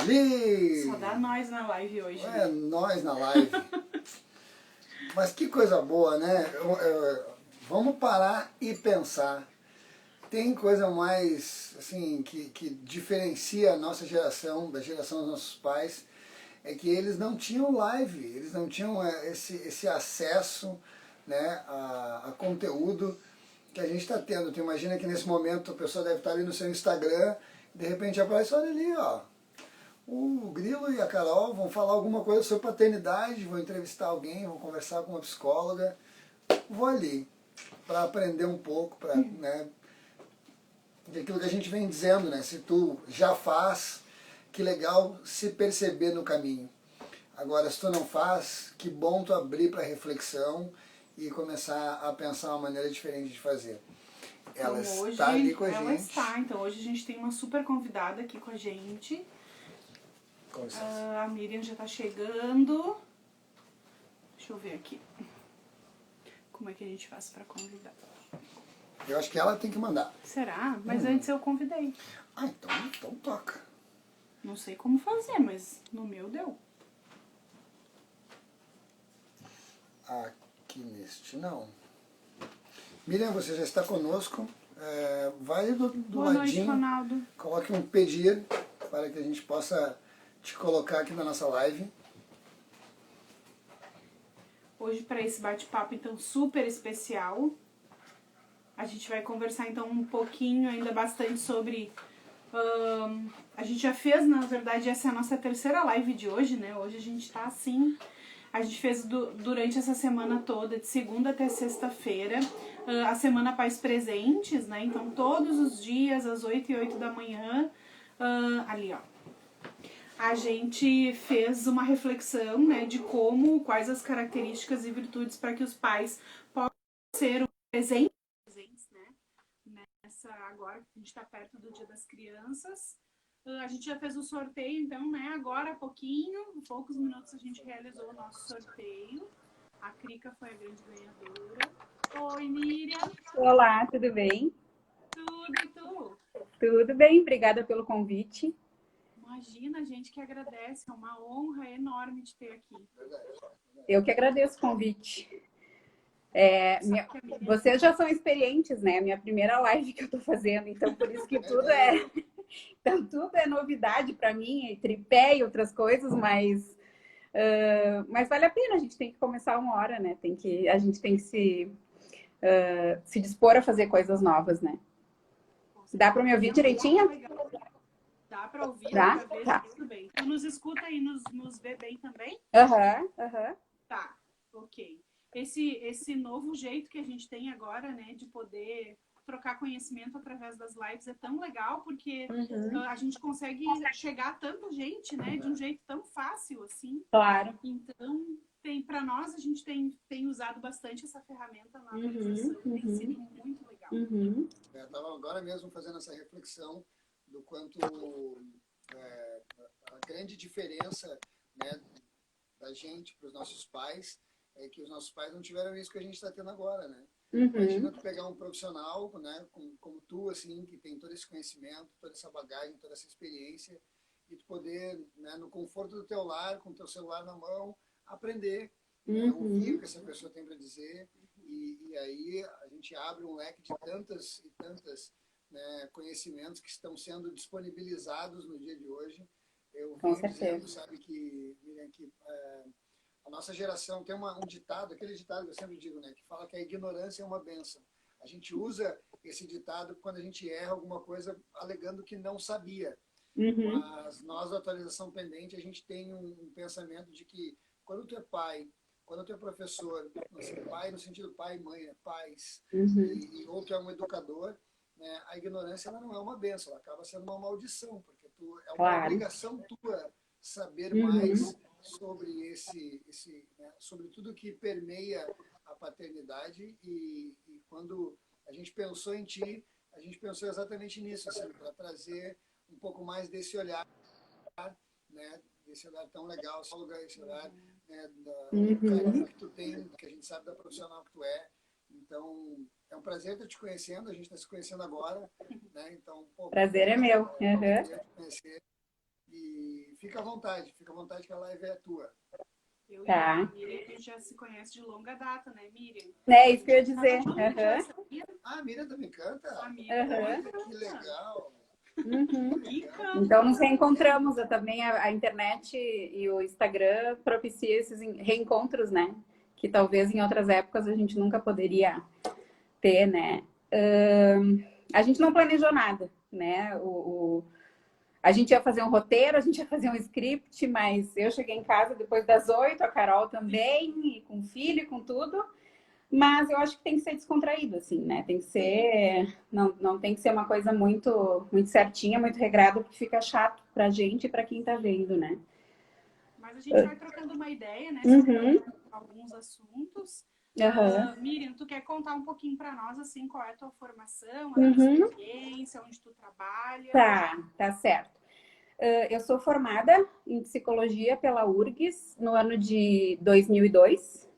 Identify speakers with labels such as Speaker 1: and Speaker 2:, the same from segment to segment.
Speaker 1: Ali!
Speaker 2: Só dá nós na live hoje.
Speaker 1: É nós na live. Mas que coisa boa, né? Vamos parar e pensar. Tem coisa mais, assim, que diferencia a nossa geração da geração dos nossos pais, é que eles não tinham live, eles não tinham esse acesso, né, a conteúdo que a gente está tendo. Tu imagina que nesse momento a pessoa deve estar ali no seu Instagram, de repente aparece, olha ali, ó, o Grilo e a Carol vão falar alguma coisa sobre paternidade, vão entrevistar alguém, vão conversar com uma psicóloga, vou ali para aprender um pouco, para, né, daquilo que a gente vem dizendo, né? Se tu já faz, que legal se perceber no caminho. Agora, se tu não faz, que bom tu abrir para reflexão e começar a pensar uma maneira diferente de fazer. Ela
Speaker 2: Então, hoje,
Speaker 1: está ali com a
Speaker 2: ela
Speaker 1: gente.
Speaker 2: está. Então, hoje a gente tem uma super convidada aqui com a gente.
Speaker 1: Com licença.
Speaker 2: A Miriam já está chegando. Deixa eu ver aqui. Como é que a gente faz para convidar?
Speaker 1: Eu acho que ela tem que mandar.
Speaker 2: Será? Mas antes eu convidei.
Speaker 1: Ah, então toca.
Speaker 2: Não sei como fazer, mas no meu deu.
Speaker 1: Aqui neste não. Miriam, você já está conosco. Vai do
Speaker 2: Boa
Speaker 1: ladinho.
Speaker 2: noite, Ronaldo.
Speaker 1: Coloque um pedir para que a gente possa te colocar aqui na nossa live.
Speaker 2: Hoje, para esse bate-papo, então, super especial, a gente vai conversar, então, um pouquinho, ainda bastante sobre... a gente já fez, na verdade, essa é a nossa terceira live de hoje, né? Hoje a gente tá assim... A gente fez durante essa semana toda, de segunda até sexta-feira, a Semana Pais Presentes, né? Então, todos os dias, às 8h08 da manhã, ali, ó. A gente fez uma reflexão, né, de quais as características e virtudes para que os pais possam ser presentes, né, agora que a gente está perto do Dia das Crianças. A gente já fez o sorteio, então, né, agora há poucos minutos a gente realizou o nosso sorteio. A Krika foi a grande ganhadora. Oi, Miriam.
Speaker 3: Olá, tudo bem?
Speaker 2: Tudo, e tu?
Speaker 3: Tudo bem, obrigada pelo convite.
Speaker 2: Imagina, a gente que agradece, é uma honra enorme de ter aqui.
Speaker 3: Eu que agradeço o convite. Vocês já são experientes, né? Minha primeira live que eu tô fazendo, então por isso que tudo é novidade para mim, tripé e outras coisas, mas vale a pena, a gente tem que começar uma hora, né? A gente tem que se dispor a fazer coisas novas, né? Dá para me ouvir direitinho?
Speaker 2: Dá para ouvir,
Speaker 3: Tá?
Speaker 2: pra ver,
Speaker 3: Tá.
Speaker 2: tudo bem. Tu nos escuta e nos vê bem também?
Speaker 3: Aham.
Speaker 2: Tá, ok. Esse novo jeito que a gente tem agora, né, de poder trocar conhecimento através das lives é tão legal, porque a gente consegue chegar a tanta gente, né, de um jeito tão fácil, assim.
Speaker 3: Claro.
Speaker 2: Então, para nós, a gente tem usado bastante essa ferramenta na organização, tem sido muito legal.
Speaker 1: Eu estava agora mesmo fazendo essa reflexão do quanto a grande diferença, né, da gente para os nossos pais é que os nossos pais não tiveram isso que a gente está tendo agora, né? Imagina tu pegar um profissional, né, como tu, assim, que tem todo esse conhecimento, toda essa bagagem, toda essa experiência, e tu poder, né, no conforto do teu lar, com o teu celular na mão, aprender, né, ouvir o que essa pessoa tem para dizer, e aí a gente abre um leque de tantas e tantas, né, conhecimentos que estão sendo disponibilizados no dia de hoje. Eu venho dizendo, sabe, Miriam, que a nossa geração tem um ditado, aquele ditado que eu sempre digo, né, que fala que a ignorância é uma bênção. A gente usa esse ditado quando a gente erra alguma coisa alegando que não sabia. Mas nós, da atualização pendente, a gente tem um pensamento de que quando tu é pai, quando tu é professor, pai no sentido pai e mãe, né, pais, ou tu é um educador, né, a ignorância ela não é uma bênção, ela acaba sendo uma maldição, porque é uma obrigação tua saber mais sobre né, sobre tudo que permeia a paternidade, e quando a gente pensou em ti, a gente pensou exatamente nisso, assim, para trazer um pouco mais desse olhar, né, desse olhar tão legal, esse olhar, né, do carinho que tu tem, que a gente sabe da profissional que tu é. Então, é um prazer estar te conhecendo, a gente está se conhecendo agora, né? Então,
Speaker 3: prazer é meu.
Speaker 1: Te conhecer, e fica à vontade que a live é tua.
Speaker 2: Eu e
Speaker 3: Tá.
Speaker 2: a Miriam, a gente já se conhece de longa data, né, Miriam?
Speaker 3: É isso que eu ia dizer.
Speaker 2: Junto,
Speaker 3: Aham.
Speaker 2: sabia?
Speaker 1: Ah, a Miriam também canta?
Speaker 2: Sua amiga.
Speaker 3: Aham.
Speaker 1: Olha, que legal.
Speaker 3: Uhum.
Speaker 2: Que canta.
Speaker 3: Então nos reencontramos. Também a internet e o Instagram propiciam esses reencontros, né? Que talvez em outras épocas a gente nunca poderia ter, né? A gente não planejou nada, né? A gente ia fazer um roteiro, a gente ia fazer um script, mas eu cheguei em casa depois das 8, a Carol também, e com filho e com tudo. Mas eu acho que tem que ser descontraído, assim, né? Tem que ser... Não tem que ser uma coisa muito, muito certinha, muito regrada, porque fica chato pra gente e pra quem tá vendo, né?
Speaker 2: Mas a gente vai trocando uma ideia, né?
Speaker 3: Uhum.
Speaker 2: Sobre alguns assuntos.
Speaker 3: Aham.
Speaker 2: Miriam, tu quer contar um pouquinho para nós, assim, qual é a tua formação, a tua
Speaker 3: Uhum.
Speaker 2: experiência, onde tu trabalha?
Speaker 3: Tá certo. Eu sou formada em psicologia pela URGS no ano de 2002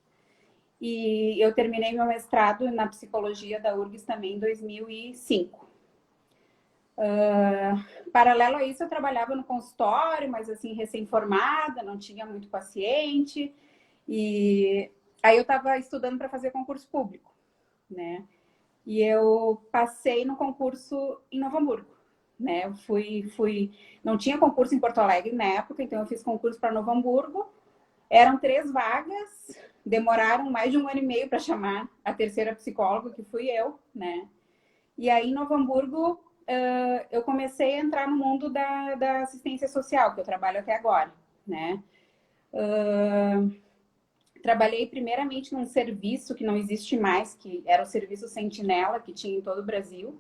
Speaker 3: e eu terminei meu mestrado na psicologia da URGS também em 2005. Paralelo a isso, eu trabalhava no consultório, mas assim, recém-formada, não tinha muito paciente. E aí eu estava estudando para fazer concurso público, né? E eu passei no concurso em Novo Hamburgo, né? Eu não tinha concurso em Porto Alegre na época, então eu fiz concurso para Novo Hamburgo. Eram 3 vagas, demoraram mais de 1 ano e meio para chamar a terceira psicóloga, que fui eu, né? E aí em Novo Hamburgo eu comecei a entrar no mundo da assistência social, que eu trabalho até agora, né? Trabalhei primeiramente num serviço que não existe mais, que era o Serviço Sentinela, que tinha em todo o Brasil,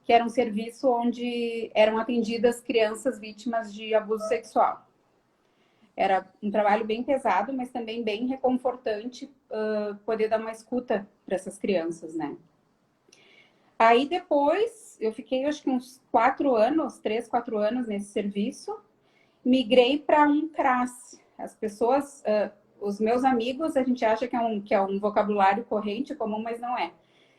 Speaker 3: que era um serviço onde eram atendidas crianças vítimas de abuso sexual. Era um trabalho bem pesado, mas também bem reconfortante poder dar uma escuta para essas crianças, né? Aí depois, eu fiquei acho que uns 3, 4 anos nesse serviço, migrei para um CRAS. As pessoas... os meus amigos, a gente acha que é um vocabulário corrente, comum, mas não é.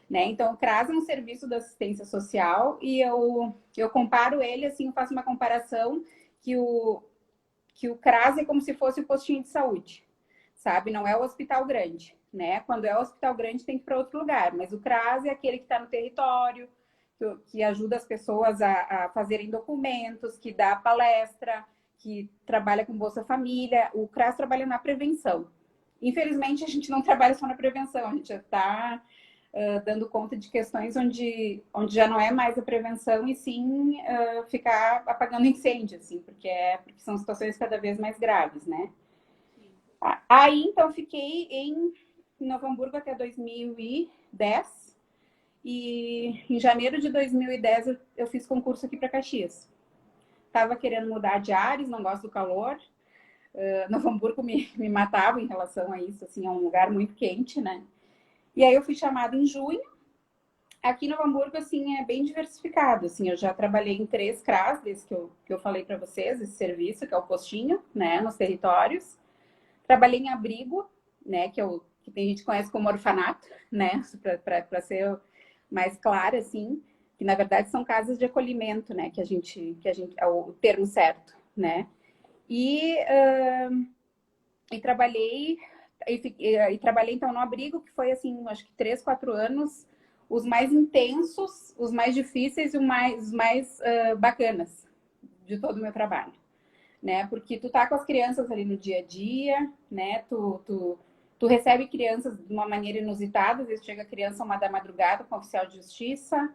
Speaker 3: Né? Então, o CRAS é um serviço da assistência social e eu comparo ele, assim, eu faço uma comparação que o CRAS é como se fosse o postinho de saúde, sabe? Não é o hospital grande, né? Quando é o hospital grande tem que ir para outro lugar, mas o CRAS é aquele que está no território, que ajuda as pessoas a fazerem documentos, que dá palestra, que trabalha com Bolsa Família. O CRAS trabalha na prevenção. Infelizmente, a gente não trabalha só na prevenção, a gente já está dando conta de questões onde já não é mais a prevenção e sim ficar apagando incêndio, assim, porque são situações cada vez mais graves, né? Aí, então, fiquei em Novo Hamburgo até 2010 e em janeiro de 2010 eu fiz concurso aqui para Caxias. Estava querendo mudar de ares, não gosto do calor. Novo Hamburgo me matava em relação a isso, assim, é um lugar muito quente, né? E aí eu fui chamada em junho. Aqui no Novo Hamburgo, assim, é bem diversificado, assim, eu já trabalhei em 3 CRAS, desde que eu falei para vocês, esse serviço, que é o postinho, né, nos territórios. Trabalhei em abrigo, né, que tem gente que conhece como orfanato, né, para ser mais clara, assim, que na verdade são casas de acolhimento, né, que a gente é o termo certo, né. E trabalhei então no abrigo, que foi assim, acho que 3, 4 anos, os mais intensos, os mais difíceis e os mais bacanas de todo o meu trabalho, né? Porque tu tá com as crianças ali no dia a dia, né? Tu recebe crianças de uma maneira inusitada, às vezes chega a criança 1 da madrugada com o oficial de justiça,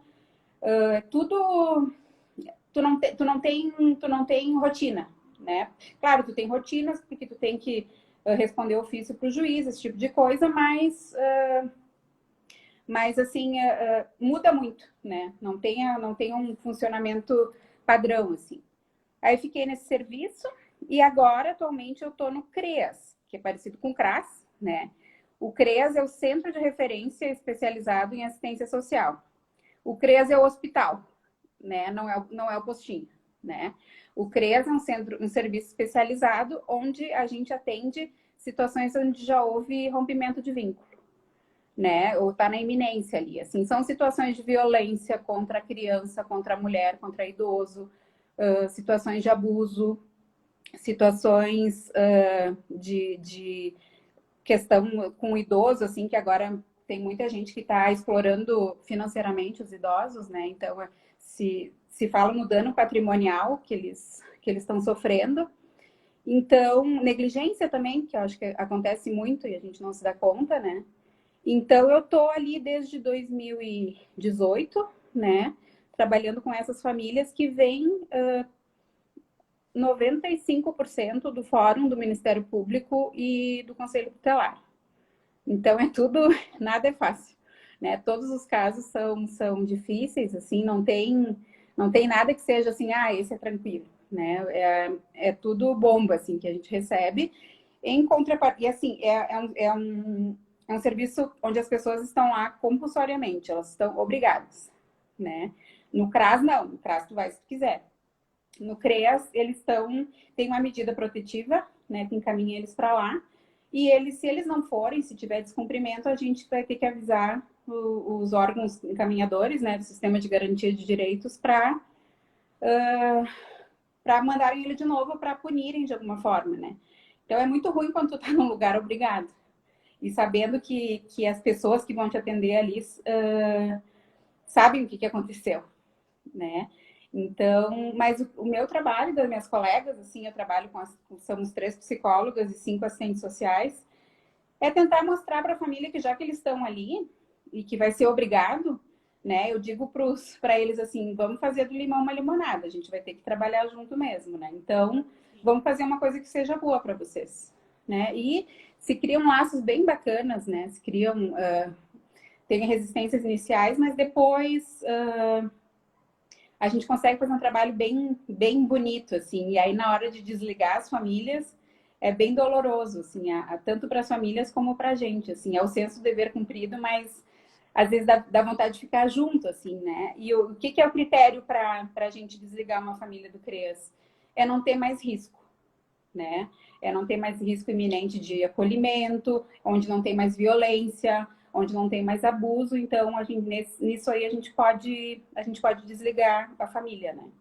Speaker 3: tudo... Tu não tem rotina, né? Claro, tu tem rotinas, porque tu tem que responder ofício para o juiz, esse tipo de coisa, mas assim, muda muito, né? Não tem um funcionamento padrão, assim. Aí fiquei nesse serviço e agora, atualmente, eu estou no CREAS, que é parecido com o CRAS, né? O CREAS é o Centro de Referência Especializado em Assistência Social. O CREAS é o hospital, né? Não é o postinho, né? O CREAS é um serviço especializado onde a gente atende situações onde já houve rompimento de vínculo, né? Ou está na iminência ali. Assim, são situações de violência contra a criança, contra a mulher, contra idoso, situações de abuso, situações de questão com o idoso, assim, que agora tem muita gente que está explorando financeiramente os idosos, né? Então, se fala no dano patrimonial que eles estão sofrendo. Então, negligência também, que eu acho que acontece muito e a gente não se dá conta, né? Então, eu tô ali desde 2018, né? Trabalhando com essas famílias que vêm 95% do Fórum do Ministério Público e do Conselho Tutelar. Então, é tudo, nada é fácil, né? Todos os casos são difíceis, assim, não tem nada que seja assim, esse é tranquilo, né? É tudo bomba, assim, que a gente recebe. Em contrapartida, e assim, é um serviço onde as pessoas estão lá compulsoriamente, elas estão obrigadas, né? No CRAS, não. No CRAS, tu vai se tu quiser. No CREAS, tem uma medida protetiva, né, que encaminha eles para lá. E se eles não forem, se tiver descumprimento, a gente vai ter que avisar os órgãos encaminhadores, né, do Sistema de Garantia de Direitos para mandarem ele de novo, para punirem de alguma forma, né? Então é muito ruim quando tu tá num lugar obrigado. E sabendo que as pessoas que vão te atender ali sabem o que aconteceu, né? Então, mas o meu trabalho, das minhas colegas, assim, eu trabalho somos 3 psicólogas e 5 assistentes sociais, é tentar mostrar para a família que já que eles estão ali e que vai ser obrigado, né? Eu digo para eles assim, vamos fazer do limão uma limonada, a gente vai ter que trabalhar junto mesmo, né? Então, vamos fazer uma coisa que seja boa para vocês, né? E se criam laços bem bacanas, né? Se criam, tem resistências iniciais, mas depois a gente consegue fazer um trabalho bem, bem bonito, assim. E aí, na hora de desligar as famílias, é bem doloroso, assim, tanto para as famílias como para a gente, assim. É o senso do dever cumprido, mas às vezes dá vontade de ficar junto, assim, né? E o que é o critério para a gente desligar uma família do CREAS? É não ter mais risco, né? É não ter mais risco iminente de acolhimento, onde não tem mais violência, onde não tem mais abuso. Então, nisso aí a gente pode desligar a família, né?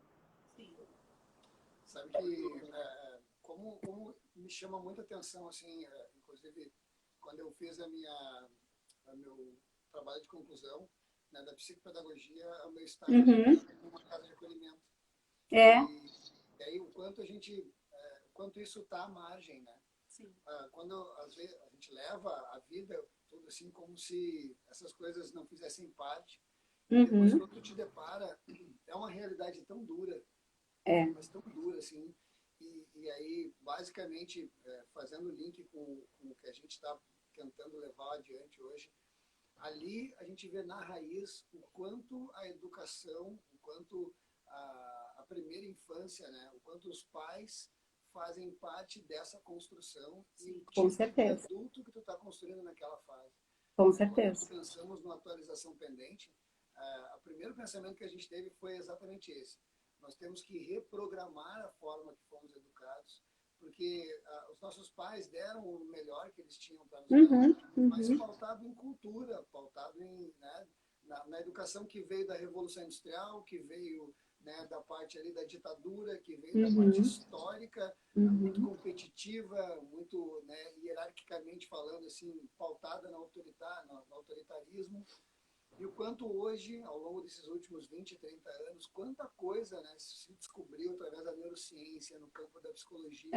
Speaker 1: Sim. Sabe que como me chama muita atenção, assim, inclusive quando eu fiz meu trabalho de conclusão, né, da psicopedagogia, o meu estágio numa casa de acolhimento. E aí o quanto isso está à margem, né?
Speaker 2: Sim.
Speaker 1: Quando às vezes a gente leva a vida tudo assim como se essas coisas não fizessem parte, depois quando tu te depara, é uma realidade tão dura, mas tão dura assim, e aí basicamente fazendo o link com o que a gente está tentando levar adiante hoje, ali a gente vê na raiz o quanto a educação, o quanto a primeira infância, né, o quanto os pais fazem parte dessa construção.
Speaker 3: Sim,
Speaker 1: e o
Speaker 3: com
Speaker 1: tipo
Speaker 3: certeza.
Speaker 1: de adulto que tu está construindo naquela fase.
Speaker 3: Com certeza.
Speaker 1: Quando pensamos numa atualização pendente, o primeiro pensamento que a gente teve foi exatamente esse. Nós temos que reprogramar a forma que fomos educados, porque os nossos pais deram o melhor que eles tinham para nos dar, mas pautado em cultura, pautado né, na educação que veio da Revolução Industrial, que veio, né, da parte ali da ditadura, que veio da parte histórica, muito competitiva, muito, né, hierarquicamente falando, assim, pautada no autoritarismo. E o quanto hoje, ao longo desses últimos 20, 30 anos, quanta coisa, né, se descobriu através da neurociência, no campo da psicologia,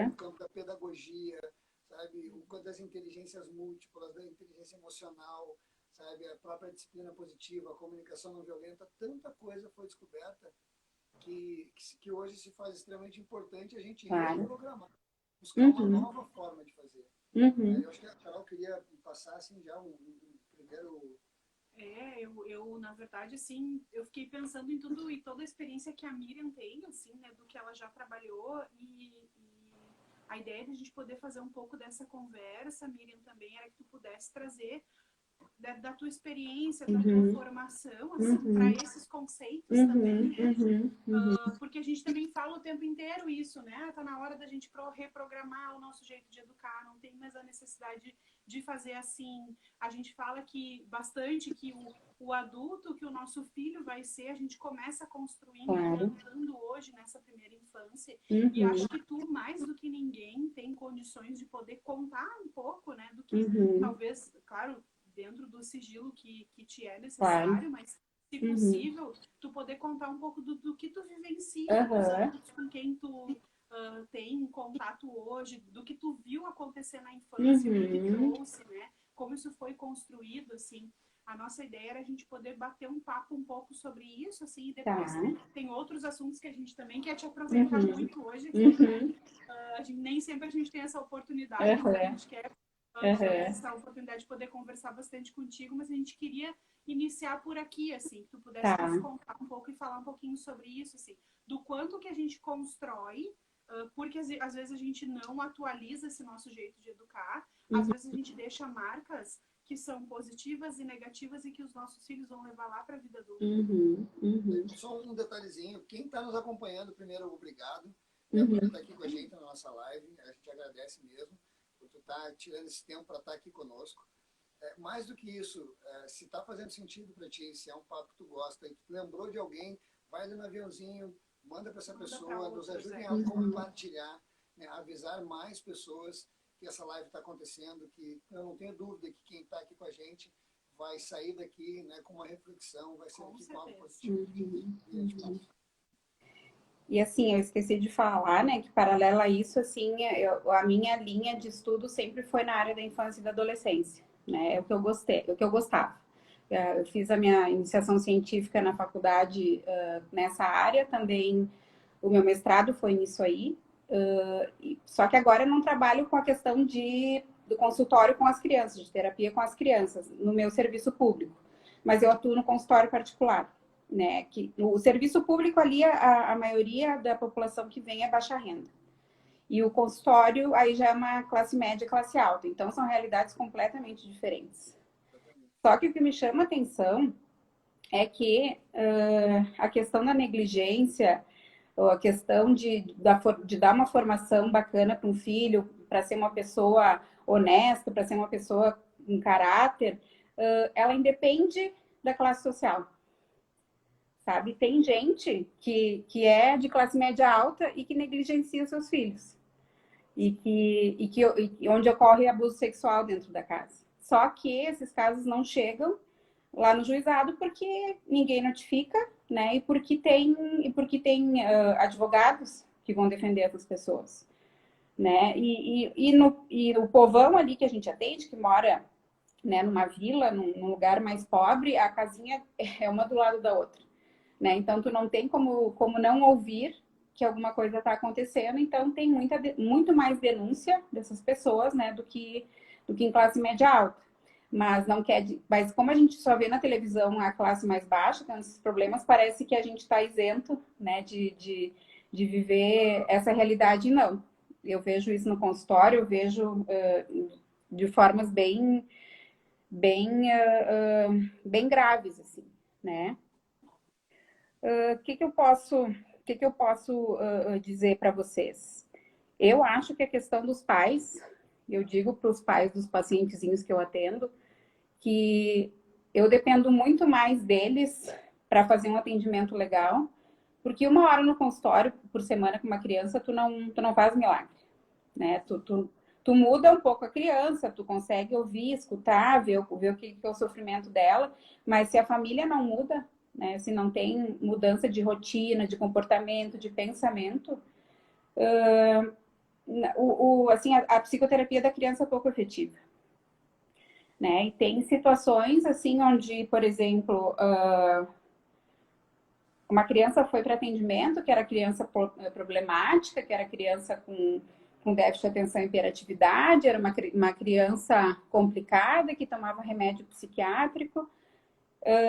Speaker 1: no campo da pedagogia, sabe? O quanto das inteligências múltiplas, da inteligência emocional, sabe? A própria disciplina positiva, a comunicação não violenta, tanta coisa foi descoberta que hoje se faz extremamente importante a gente reprogramar, buscar uma nova forma de fazer. Eu acho que a Carol queria passar assim, já um primeiro...
Speaker 2: Eu na verdade, assim, eu fiquei pensando em tudo e toda a experiência que a Miriam tem, assim, né, do que ela já trabalhou e a ideia de a gente poder fazer um pouco dessa conversa, Miriam, também era que tu pudesse trazer da tua experiência, da tua formação, assim, para esses conceitos também, né? Porque a gente também fala o tempo inteiro isso, né? Tá na hora da gente reprogramar o nosso jeito de educar, não tem mais a necessidade de fazer assim. A gente fala que bastante que o adulto que o nosso filho vai ser, a gente começa construindo, plantando hoje nessa primeira infância. infância. E
Speaker 3: Uhum.
Speaker 2: acho que tu, mais do que ninguém, tem condições de poder contar um pouco, né? Do que talvez, claro, dentro do sigilo que te é necessário,
Speaker 3: Claro.
Speaker 2: mas se possível, tu poder contar um pouco do que tu vivencia com os
Speaker 3: Uhum.
Speaker 2: adultos com quem tu tem contato hoje, do que tu viu acontecer na infância, o que te trouxe, né? Como isso foi construído, assim. A nossa ideia era a gente poder bater um papo um pouco sobre isso, assim, e depois tem outros assuntos que a gente também quer te aproveitar muito hoje aqui, né? Nem sempre a gente tem essa oportunidade, então a gente quer essa oportunidade de poder conversar bastante contigo, mas a gente queria iniciar por aqui, assim, que tu pudesse nos contar um pouco e falar um pouquinho sobre isso, assim, do quanto que a gente constrói, porque às vezes a gente não atualiza esse nosso jeito de educar, às vezes a gente deixa marcas que são positivas e negativas e que os nossos filhos vão levar lá para a vida adulta.
Speaker 1: Só um detalhezinho, quem está nos acompanhando, primeiro, obrigado, por estar aqui com a gente na nossa live, a gente agradece mesmo por tu estar tirando esse tempo para estar aqui conosco. Mais do que isso, se está fazendo sentido para ti, se é um papo que tu gosta e tu lembrou de alguém, vai ali no aviãozinho, manda para essa pessoa, nos ajudem a compartilhar, né, avisar mais pessoas que essa live está acontecendo, que eu não tenho dúvida que quem está aqui com a gente vai sair daqui, né, com uma reflexão, vai sair daqui com algo positivo.
Speaker 3: E assim, eu esqueci de falar, né, que paralelo a isso, assim, a minha linha de estudo sempre foi na área da infância e da adolescência, né, é o que eu gostei, é o que eu gostava. Eu fiz a minha iniciação científica na faculdade nessa área, também o meu mestrado foi nisso aí, só que agora eu não trabalho com a questão do consultório com as crianças, de terapia com as crianças, no meu serviço público, mas eu atuo no consultório particular. Né, que o serviço público ali, a maioria da população que vem é baixa renda. E o consultório aí já é uma classe média, classe alta. Então, são realidades completamente diferentes. Só que o que me chama a atenção é que a questão da negligência, ou a questão de dar uma formação bacana para um filho, para ser uma pessoa honesta, para ser uma pessoa com caráter, ela independe da classe social. Sabe? Tem gente que é de classe média alta e que negligencia seus filhos. E onde ocorre abuso sexual dentro da casa. Só que esses casos não chegam lá no juizado porque ninguém notifica, né? E porque tem advogados que vão defender essas pessoas. Né? E o povão ali que a gente atende, que mora, né, numa vila, num lugar mais pobre, a casinha é uma do lado da outra. Né? Então, tu não tem como não ouvir que alguma coisa está acontecendo, então tem muito mais denúncia dessas pessoas, né, do que em classe média alta. Mas como a gente só vê na televisão a classe mais baixa, tendo esses problemas, parece que a gente está isento, né, de viver essa realidade. Não. Eu vejo isso no consultório, eu vejo de formas bem graves, assim, né? O que eu posso dizer para vocês? Eu acho que a questão dos pais, eu digo para os pais dos pacientezinhos que eu atendo, que eu dependo muito mais deles para fazer um atendimento legal, porque 1 hora no consultório por semana com uma criança, tu não faz milagre, né? Tu muda um pouco a criança, tu consegue ouvir, escutar, ver o que é o sofrimento dela, mas se a família não muda, né, se não tem mudança de rotina, de comportamento, de pensamento, assim, a psicoterapia da criança é pouco efetiva. Né? E tem situações assim onde, por exemplo, uma criança foi para atendimento, que era criança problemática, que era criança com déficit de atenção e hiperatividade, era uma criança complicada que tomava remédio psiquiátrico.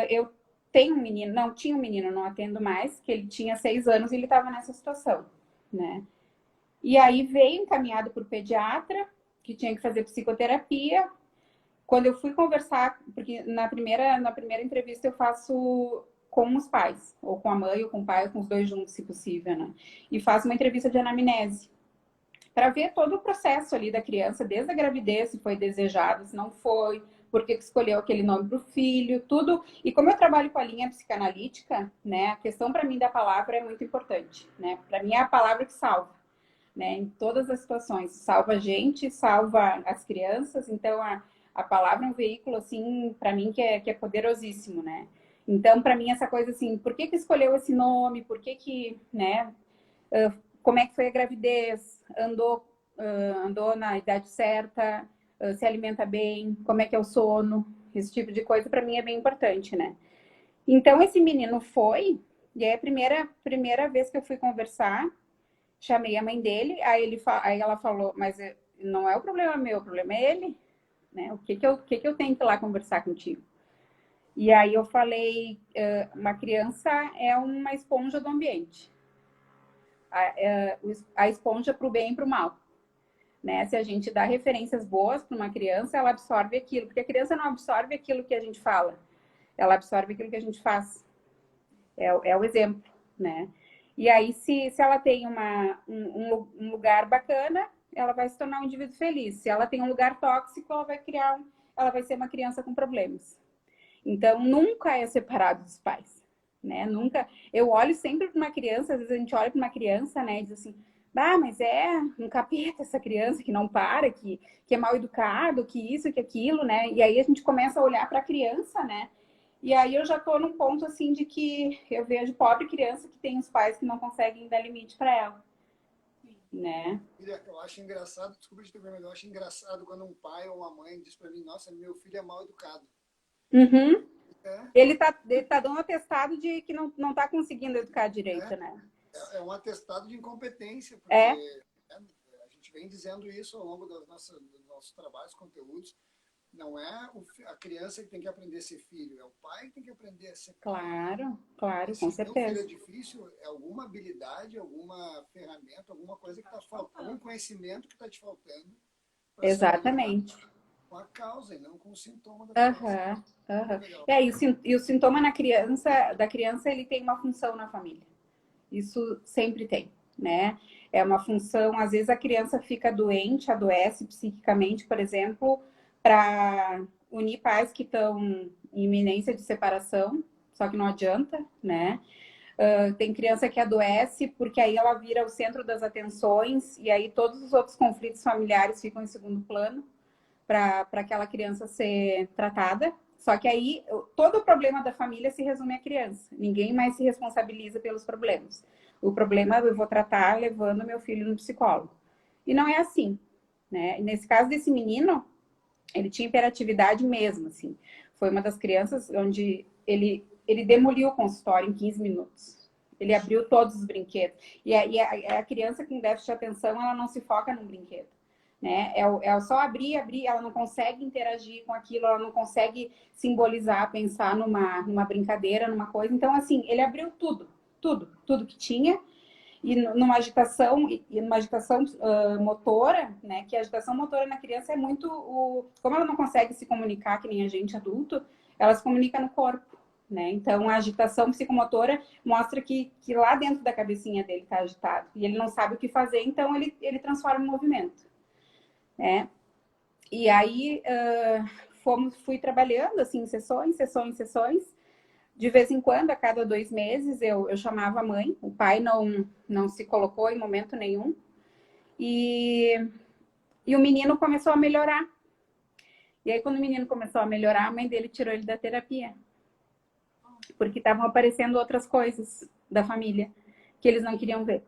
Speaker 3: Eu tinha um menino, não atendo mais, que ele tinha 6 anos e ele estava nessa situação, né? E aí veio encaminhado por pediatra, que tinha que fazer psicoterapia. Quando eu fui conversar, porque na primeira entrevista eu faço com os pais, ou com a mãe, ou com o pai, ou com os dois juntos, se possível, né? E faço uma entrevista de anamnese, para ver todo o processo ali da criança, desde a gravidez, se foi desejado, se não foi, por que escolheu aquele nome para o filho, tudo. E como eu trabalho com a linha psicanalítica, né, a questão para mim da palavra é muito importante, né? Para mim é a palavra que salva, né? Em todas as situações, salva a gente, salva as crianças. Então a palavra é um veículo assim para mim que é poderosíssimo, né? Então para mim essa coisa assim, por que escolheu esse nome? Por que, né? Como é que foi a gravidez? Andou na idade certa? Se alimenta bem? Como é que é o sono? Esse tipo de coisa para mim é bem importante, né? Então esse menino foi, e aí a primeira vez que eu fui conversar, chamei a mãe dele, aí ela falou, mas não é o problema meu, o problema é ele, né? O que eu tenho que ir lá conversar contigo? E aí eu falei, uma criança é uma esponja do ambiente. A esponja para o bem e para o mal. Né? Se a gente dá referências boas para uma criança, ela absorve aquilo, porque a criança não absorve aquilo que a gente fala, ela absorve aquilo que a gente faz. É o exemplo, né? E aí, se ela tem um lugar bacana, ela vai se tornar um indivíduo feliz. Se ela tem um lugar tóxico, ela vai ser uma criança com problemas. Então, nunca é separado dos pais, né? Nunca. Eu olho sempre para uma criança, às vezes a gente olha para uma criança, né, e diz assim, mas é um capeta essa criança que não para, que é mal educado, que isso, que aquilo, né? E aí a gente começa a olhar para a criança, né? E aí eu já tô num ponto assim de que eu vejo pobre criança que tem os pais que não conseguem dar limite para ela, né?
Speaker 1: Eu acho engraçado, desculpa te interromper, mas eu acho engraçado quando um pai ou uma mãe diz para mim, nossa, meu filho é mal educado.
Speaker 3: Uhum. Ele tá dando um atestado de que não tá conseguindo educar direito, né?
Speaker 1: É um atestado de incompetência, porque a gente vem dizendo isso ao longo dos nossos trabalhos, conteúdos. Não é a criança que tem que aprender a ser filho, é o pai que tem que aprender a ser pai.
Speaker 3: Claro, com certeza.
Speaker 1: Se o filho é difícil, é alguma habilidade, alguma ferramenta, alguma coisa que está faltando, algum conhecimento que está te faltando.
Speaker 3: Exatamente.
Speaker 1: Com a causa e não com o sintoma da criança.
Speaker 3: E o sintoma da criança, ele tem uma função na família. Isso sempre tem, né? É uma função, às vezes a criança fica doente, adoece psiquicamente, por exemplo, para unir pais que estão em iminência de separação, só que não adianta, né? Tem criança que adoece porque aí ela vira o centro das atenções e aí todos os outros conflitos familiares ficam em segundo plano para aquela criança ser tratada. Só que aí todo o problema da família se resume à criança. Ninguém mais se responsabiliza pelos problemas. O problema eu vou tratar levando meu filho no psicólogo. E não é assim, né? E nesse caso desse menino, ele tinha hiperatividade mesmo, assim. Foi uma das crianças onde ele demoliu o consultório em 15 minutos. Ele abriu todos os brinquedos. E a criança com déficit de atenção, ela não se foca num brinquedo. Né? É só abrir, ela não consegue interagir com aquilo, ela não consegue simbolizar, pensar numa brincadeira, numa coisa. Então, assim, ele abriu tudo que tinha. E numa agitação motora, né? Que a agitação motora na criança é muito... Como ela não consegue se comunicar que nem a gente adulto, ela se comunica no corpo, né? Então, a agitação psicomotora mostra que lá dentro da cabecinha dele está agitado. E ele não sabe o que fazer, então ele transforma em movimento, né? E aí, fui trabalhando, assim, sessões. De vez em quando, a cada 2 meses, eu chamava a mãe. O pai não se colocou em momento nenhum. E o menino começou a melhorar. E aí, quando o menino começou a melhorar, a mãe dele tirou ele da terapia. Porque estavam aparecendo outras coisas da família que eles não queriam ver,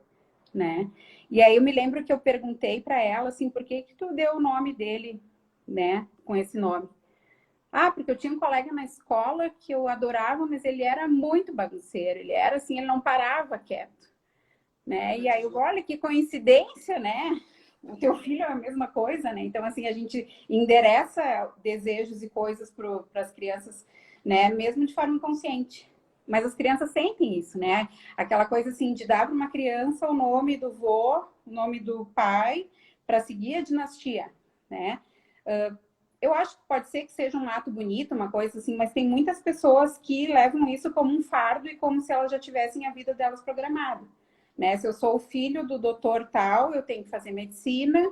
Speaker 3: né? E aí, eu me lembro que eu perguntei para ela, assim, por que tu deu o nome dele, né, com esse nome? Porque eu tinha um colega na escola que eu adorava, mas ele era muito bagunceiro. Ele era assim, ele não parava quieto, né? E aí, olha que coincidência, né? O teu filho é a mesma coisa, né? Então, assim, a gente endereça desejos e coisas para as crianças, né? Mesmo de forma inconsciente. Mas as crianças sentem isso, né? Aquela coisa assim de dar para uma criança o nome do vô, o nome do pai, para seguir a dinastia, né? Eu acho que pode ser que seja um ato bonito, uma coisa assim, mas tem muitas pessoas que levam isso como um fardo e como se elas já tivessem a vida delas programada, né? Se eu sou o filho do doutor tal, eu tenho que fazer medicina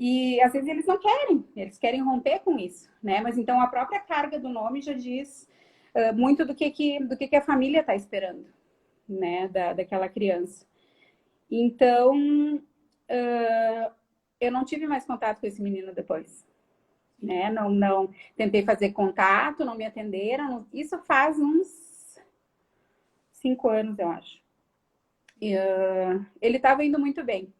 Speaker 3: E às vezes eles não querem, eles querem romper com isso, né? Mas então a própria carga do nome já diz muito do que a família está esperando, né? Daquela criança. Então, eu não tive mais contato com esse menino depois, né? Não tentei fazer contato, não me atenderam. Isso faz uns 5 anos, eu acho. E, ele estava indo muito bem,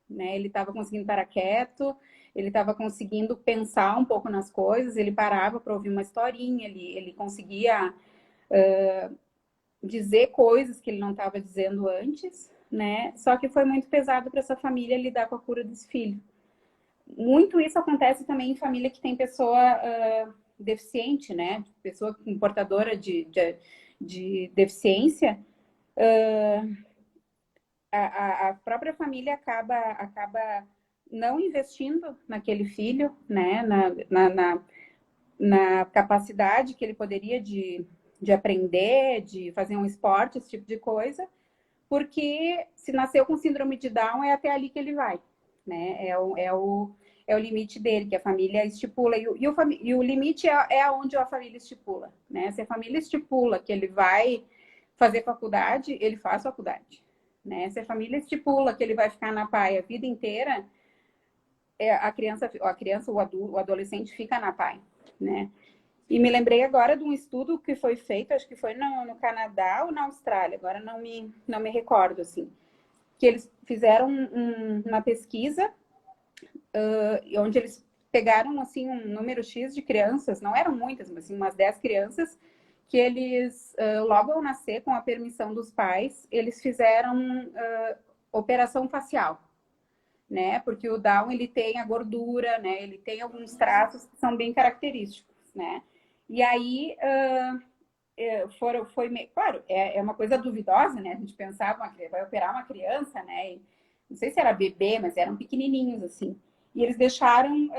Speaker 3: né? Ele estava conseguindo parar quieto, ele estava conseguindo pensar um pouco nas coisas, ele parava para ouvir uma historinha, ele conseguia dizer coisas que ele não estava dizendo antes, né? Só que foi muito pesado para essa família lidar com a cura desse filho. Muito isso acontece também em família que tem pessoa deficiente, né? Pessoa portadora de deficiência. A própria família acaba não investindo naquele filho, né? Na capacidade que ele poderia de aprender, de fazer um esporte, esse tipo de coisa, porque se nasceu com síndrome de Down, é até ali que ele vai, né? É o limite dele, que a família estipula. E o limite é aonde a família estipula, né? Se a família estipula que ele vai fazer faculdade, ele faz faculdade, né? Se a família estipula que ele vai ficar na PAI a vida inteira, a criança, o adolescente fica na PAI, né? E me lembrei agora de um estudo que foi feito, acho que foi no Canadá ou na Austrália, agora não me recordo, assim, que eles fizeram uma pesquisa onde eles pegaram, assim, um número X de crianças, não eram muitas, mas assim, umas 10 crianças, que eles, logo ao nascer, com a permissão dos pais, eles fizeram operação facial, né? Porque o Down, ele tem a gordura, né? Ele tem alguns traços que são bem característicos, né? E aí, claro, é uma coisa duvidosa, né? A gente pensava, vai operar uma criança, né? E, não sei se era bebê, mas eram pequenininhos, assim. E eles deixaram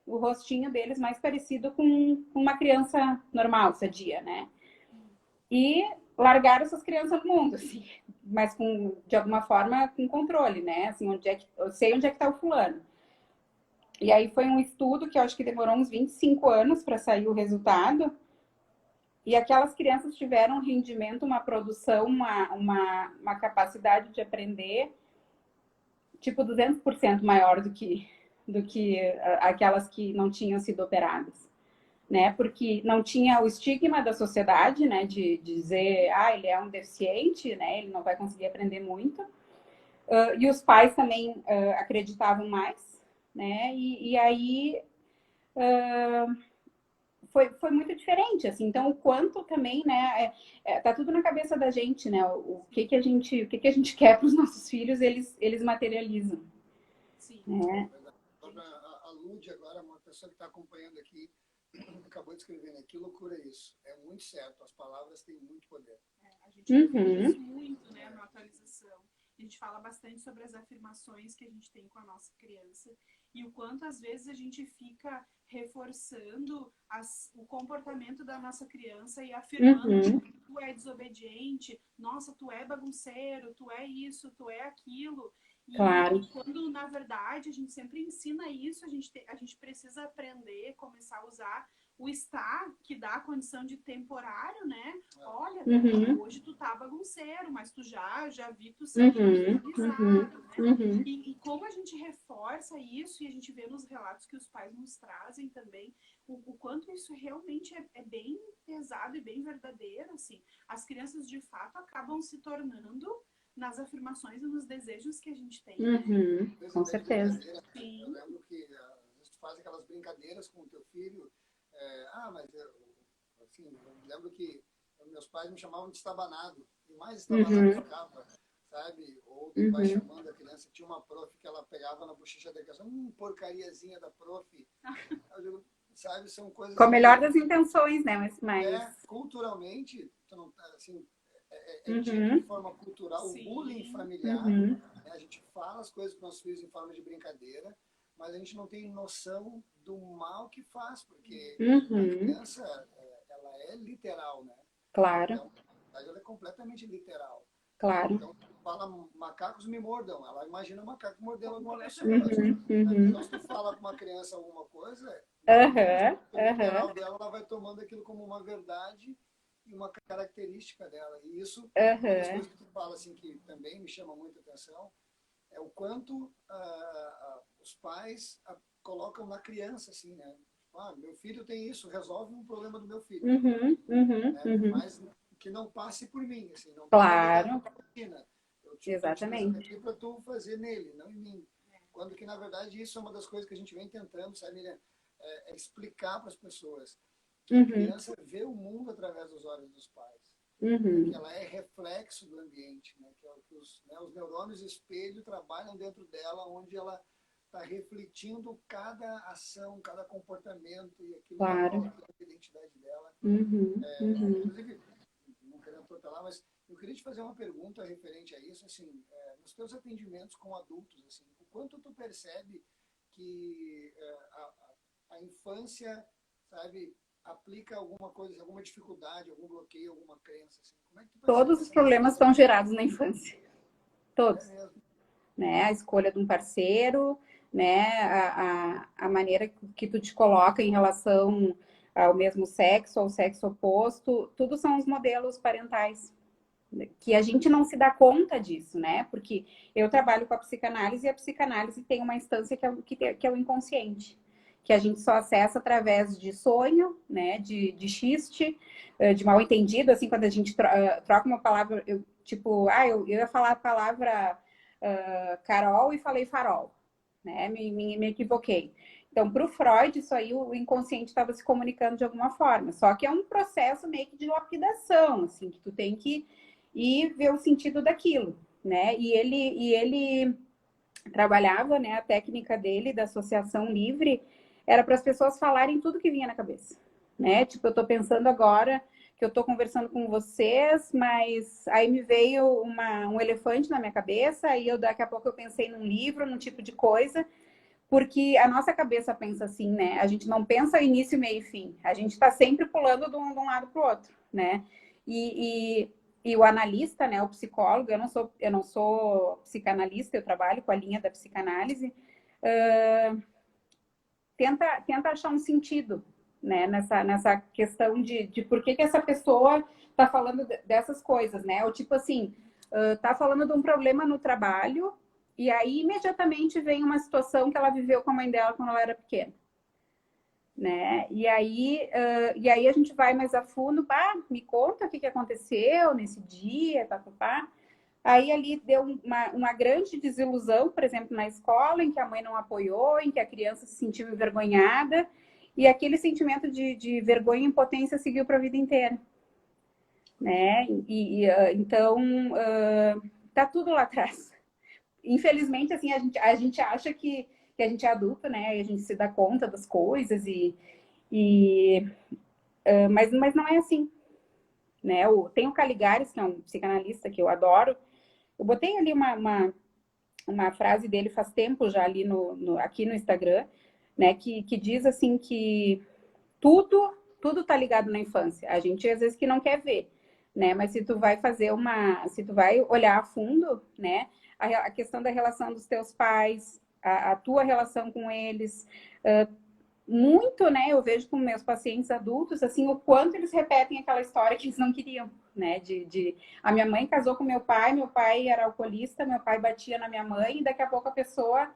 Speaker 3: o rostinho deles mais parecido com uma criança normal, sadia, né? E largaram essas crianças no mundo, assim. Mas de alguma forma, com controle, né? Assim, eu sei onde é que tá o fulano. E aí foi um estudo que eu acho que demorou uns 25 anos para sair o resultado. E aquelas crianças tiveram um rendimento, uma produção, uma capacidade de aprender, tipo, 200% maior do que aquelas que não tinham sido operadas, né? Porque não tinha o estigma da sociedade, né? De dizer, ele é um deficiente, né? Ele não vai conseguir aprender muito. E os pais também acreditavam mais, né? E aí foi muito diferente, assim. Então, o quanto também, né? Tá tudo na cabeça da gente, né? O que a gente quer para os nossos filhos, eles materializam.
Speaker 2: Sim.
Speaker 3: Né?
Speaker 1: A Lud agora, uma pessoa que está acompanhando aqui, acabou de escrever, né? Que loucura é isso. É muito certo, as palavras têm muito poder.
Speaker 2: A gente repete isso muito, né, na atualização. A gente fala bastante sobre as afirmações que a gente tem com a nossa criança e o quanto às vezes a gente fica reforçando o comportamento da nossa criança e afirmando que tu é desobediente, nossa, tu é bagunceiro, tu é isso, tu é aquilo.
Speaker 3: Claro.
Speaker 2: E quando, na verdade, a gente sempre ensina isso, a gente precisa aprender, começar a usar o estar, que dá a condição de temporário, né? Olha, hoje tu tá bagunceiro, mas tu já vi tu sendo organizado, né? E como a gente reforça isso e a gente vê nos relatos que os pais nos trazem também, o quanto isso realmente é bem pesado e bem verdadeiro, assim. As crianças, de fato, acabam se tornando nas afirmações e nos desejos que a gente tem.
Speaker 3: Com certeza.
Speaker 1: Sim. Eu lembro que às vezes tu faz aquelas brincadeiras com o teu filho, mas assim, eu lembro que meus pais me chamavam de estabanado, e mais estabanado ficava, sabe? Ou daí vai chamando a criança, tinha uma prof que ela pegava na bochecha da criança, porcariazinha da prof. Eu digo, sabe, são coisas...
Speaker 3: Com a melhor das intenções, né? Mas...
Speaker 1: culturalmente, tu não tá, assim, dito de forma cultural, o bullying familiar, né? A gente fala as coisas para os nossos filhos em forma de brincadeira, mas a gente não tem noção do mal que faz, porque a criança, ela é literal, né?
Speaker 3: Claro.
Speaker 1: Então, ela é completamente literal.
Speaker 3: Claro.
Speaker 1: Então, fala macacos me mordam, ela imagina macaco mordendo alguma pessoa.
Speaker 3: Uhum, uhum.
Speaker 1: Então, se tu fala com uma criança alguma coisa,
Speaker 3: Aham,
Speaker 1: pelo
Speaker 3: aham,
Speaker 1: moral dela, ela vai tomando aquilo como uma verdade e uma característica dela. E isso, uma das
Speaker 3: aham.
Speaker 1: coisas que tu fala, assim, que também me chama muita atenção, é o quanto os pais colocam na criança, assim, né? Ah, meu filho tem isso, resolve um problema do meu filho,
Speaker 3: Uhum, uhum,
Speaker 1: né?
Speaker 3: uhum.
Speaker 1: Mas que não passe por mim, assim, não tenha obrigado
Speaker 3: Claro,
Speaker 1: a rotina. Eu estou te trazendo
Speaker 3: exatamente.
Speaker 1: aqui para tu fazer nele, não em mim. Quando que, na verdade, isso é uma das coisas que a gente vem tentando, sabe, Miriam? É explicar para as pessoas que a
Speaker 3: Uhum,
Speaker 1: criança vê o mundo através dos olhos dos pais, né? Que
Speaker 3: uhum.
Speaker 1: ela é reflexo do ambiente, né? Que os neurônios espelho trabalham dentro dela, onde ela está refletindo cada ação, cada comportamento e aquilo que ela
Speaker 3: Claro.
Speaker 1: coloca na identidade dela.
Speaker 3: Uhum, uhum.
Speaker 1: Inclusive, não querendo atropelar, mas eu queria te fazer uma pergunta referente a isso, assim, nos teus atendimentos com adultos, assim, o quanto tu percebe que a infância, sabe, aplica alguma coisa, alguma dificuldade, algum bloqueio, alguma crença, assim, como é que tu percebe
Speaker 3: Todos os
Speaker 1: essa
Speaker 3: problemas
Speaker 1: diferença?
Speaker 3: estão gerados na infância.
Speaker 1: É
Speaker 3: Todos.
Speaker 1: mesmo.
Speaker 3: Né? A escolha de um parceiro, né? A maneira que tu te coloca em relação ao mesmo sexo, ao sexo oposto, tudo são os modelos parentais. Que a gente não se dá conta disso, né? Porque eu trabalho com a psicanálise e a psicanálise tem uma instância que é o inconsciente, que a gente só acessa através de sonho, né? De xiste, de mal entendido, assim, quando a gente troca uma palavra, eu ia falar a palavra Carol e falei farol, né? Me equivoquei. Então, para o Freud, isso aí, o inconsciente estava se comunicando de alguma forma. Só que é um processo meio que de lapidação, assim, que tu tem que ir ver o sentido daquilo, né? E ele trabalhava, né? A técnica dele da associação livre era para as pessoas falarem tudo que vinha na cabeça, né? Tipo, eu estou pensando agora que eu estou conversando com vocês, mas aí me veio um elefante na minha cabeça, aí daqui a pouco eu pensei num livro, num tipo de coisa, porque a nossa cabeça pensa assim, né? A gente não pensa início, meio e fim. A gente está sempre pulando de um lado para o outro, né? E o analista, né? O psicólogo, eu não sou psicanalista, eu trabalho com a linha da psicanálise. Tenta achar um sentido, né? Nessa questão de por que essa pessoa está falando dessas coisas, né? Ou tipo assim, tá falando de um problema no trabalho e aí imediatamente vem uma situação que ela viveu com a mãe dela quando ela era pequena, né? E aí a gente vai mais a fundo, me conta o que aconteceu nesse dia, pá. Aí ali deu uma grande desilusão, por exemplo, na escola, em que a mãe não apoiou, em que a criança se sentiu envergonhada, e aquele sentimento de vergonha e impotência seguiu para a vida inteira, né? Então, tá tudo lá atrás. Infelizmente, assim, a gente acha que a gente é adulto, né? E a gente se dá conta das coisas, mas não é assim, né? Tem o Caligares, que é um psicanalista que eu adoro. Eu botei ali uma frase dele faz tempo já ali aqui no Instagram, né? Que diz assim que tudo tá ligado na infância. A gente às vezes que não quer ver, né? Mas se tu vai olhar a fundo, né? A questão da relação dos teus pais, a tua relação com eles, muito, né? Eu vejo com meus pacientes adultos, assim, o quanto eles repetem aquela história que eles não queriam, né? A minha mãe casou com meu pai era alcoolista, meu pai batia na minha mãe, e daqui a pouco a pessoa,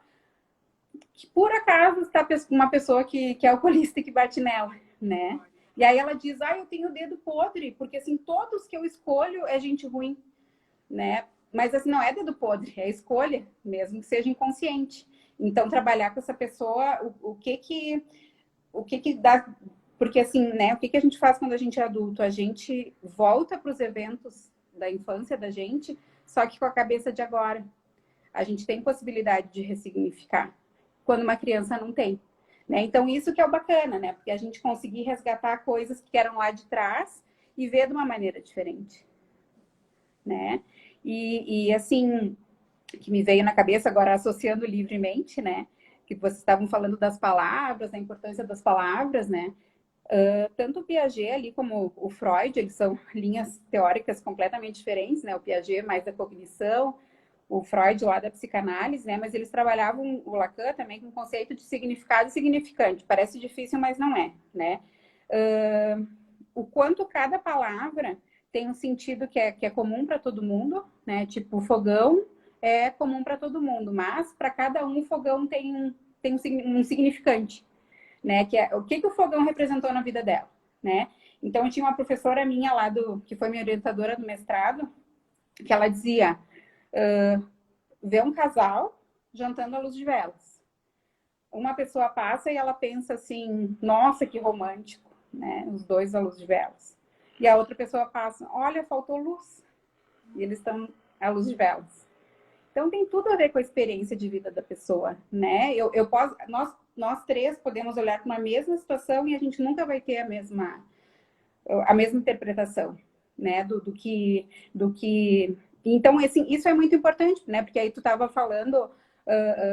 Speaker 3: que por acaso está uma pessoa que é alcoolista e que bate nela, né? E aí ela diz, eu tenho o dedo podre, porque assim, todos que eu escolho é gente ruim, né? Mas assim, não é dedo podre, é escolha, mesmo que seja inconsciente. Então, trabalhar com essa pessoa, o que dá. Porque assim, né? O que a gente faz quando a gente é adulto? A gente volta para os eventos da infância da gente, só que com a cabeça de agora. A gente tem possibilidade de ressignificar, quando uma criança não tem. Né? Então, isso que é o bacana, né? Porque a gente conseguir resgatar coisas que eram lá de trás e ver de uma maneira diferente. Né? E assim, que me veio na cabeça agora associando livremente, né? Que vocês estavam falando das palavras, da importância das palavras, né? Tanto o Piaget ali como o Freud, eles são linhas teóricas completamente diferentes, né? O Piaget mais da cognição, o Freud lá da psicanálise, né? Mas eles trabalhavam, o Lacan também, com o conceito de significado e significante. Parece difícil, mas não é, né? O quanto cada palavra tem um sentido que é comum para todo mundo, né? Tipo, fogão é comum para todo mundo, mas para cada um o fogão tem um significante, né? Que é o que o fogão representou na vida dela, né? Então, eu tinha uma professora minha lá, que foi minha orientadora do mestrado, que ela dizia, vê um casal jantando à luz de velas. Uma pessoa passa e ela pensa assim, nossa, que romântico, né? Os dois à luz de velas. E a outra pessoa passa, olha, faltou luz. E eles estão à luz de velas. Então, tem tudo a ver com a experiência de vida da pessoa, né? Nós três podemos olhar para uma mesma situação e a gente nunca vai ter a mesma interpretação, né? Do que... Então, assim, isso é muito importante, né? Porque aí tu estava falando,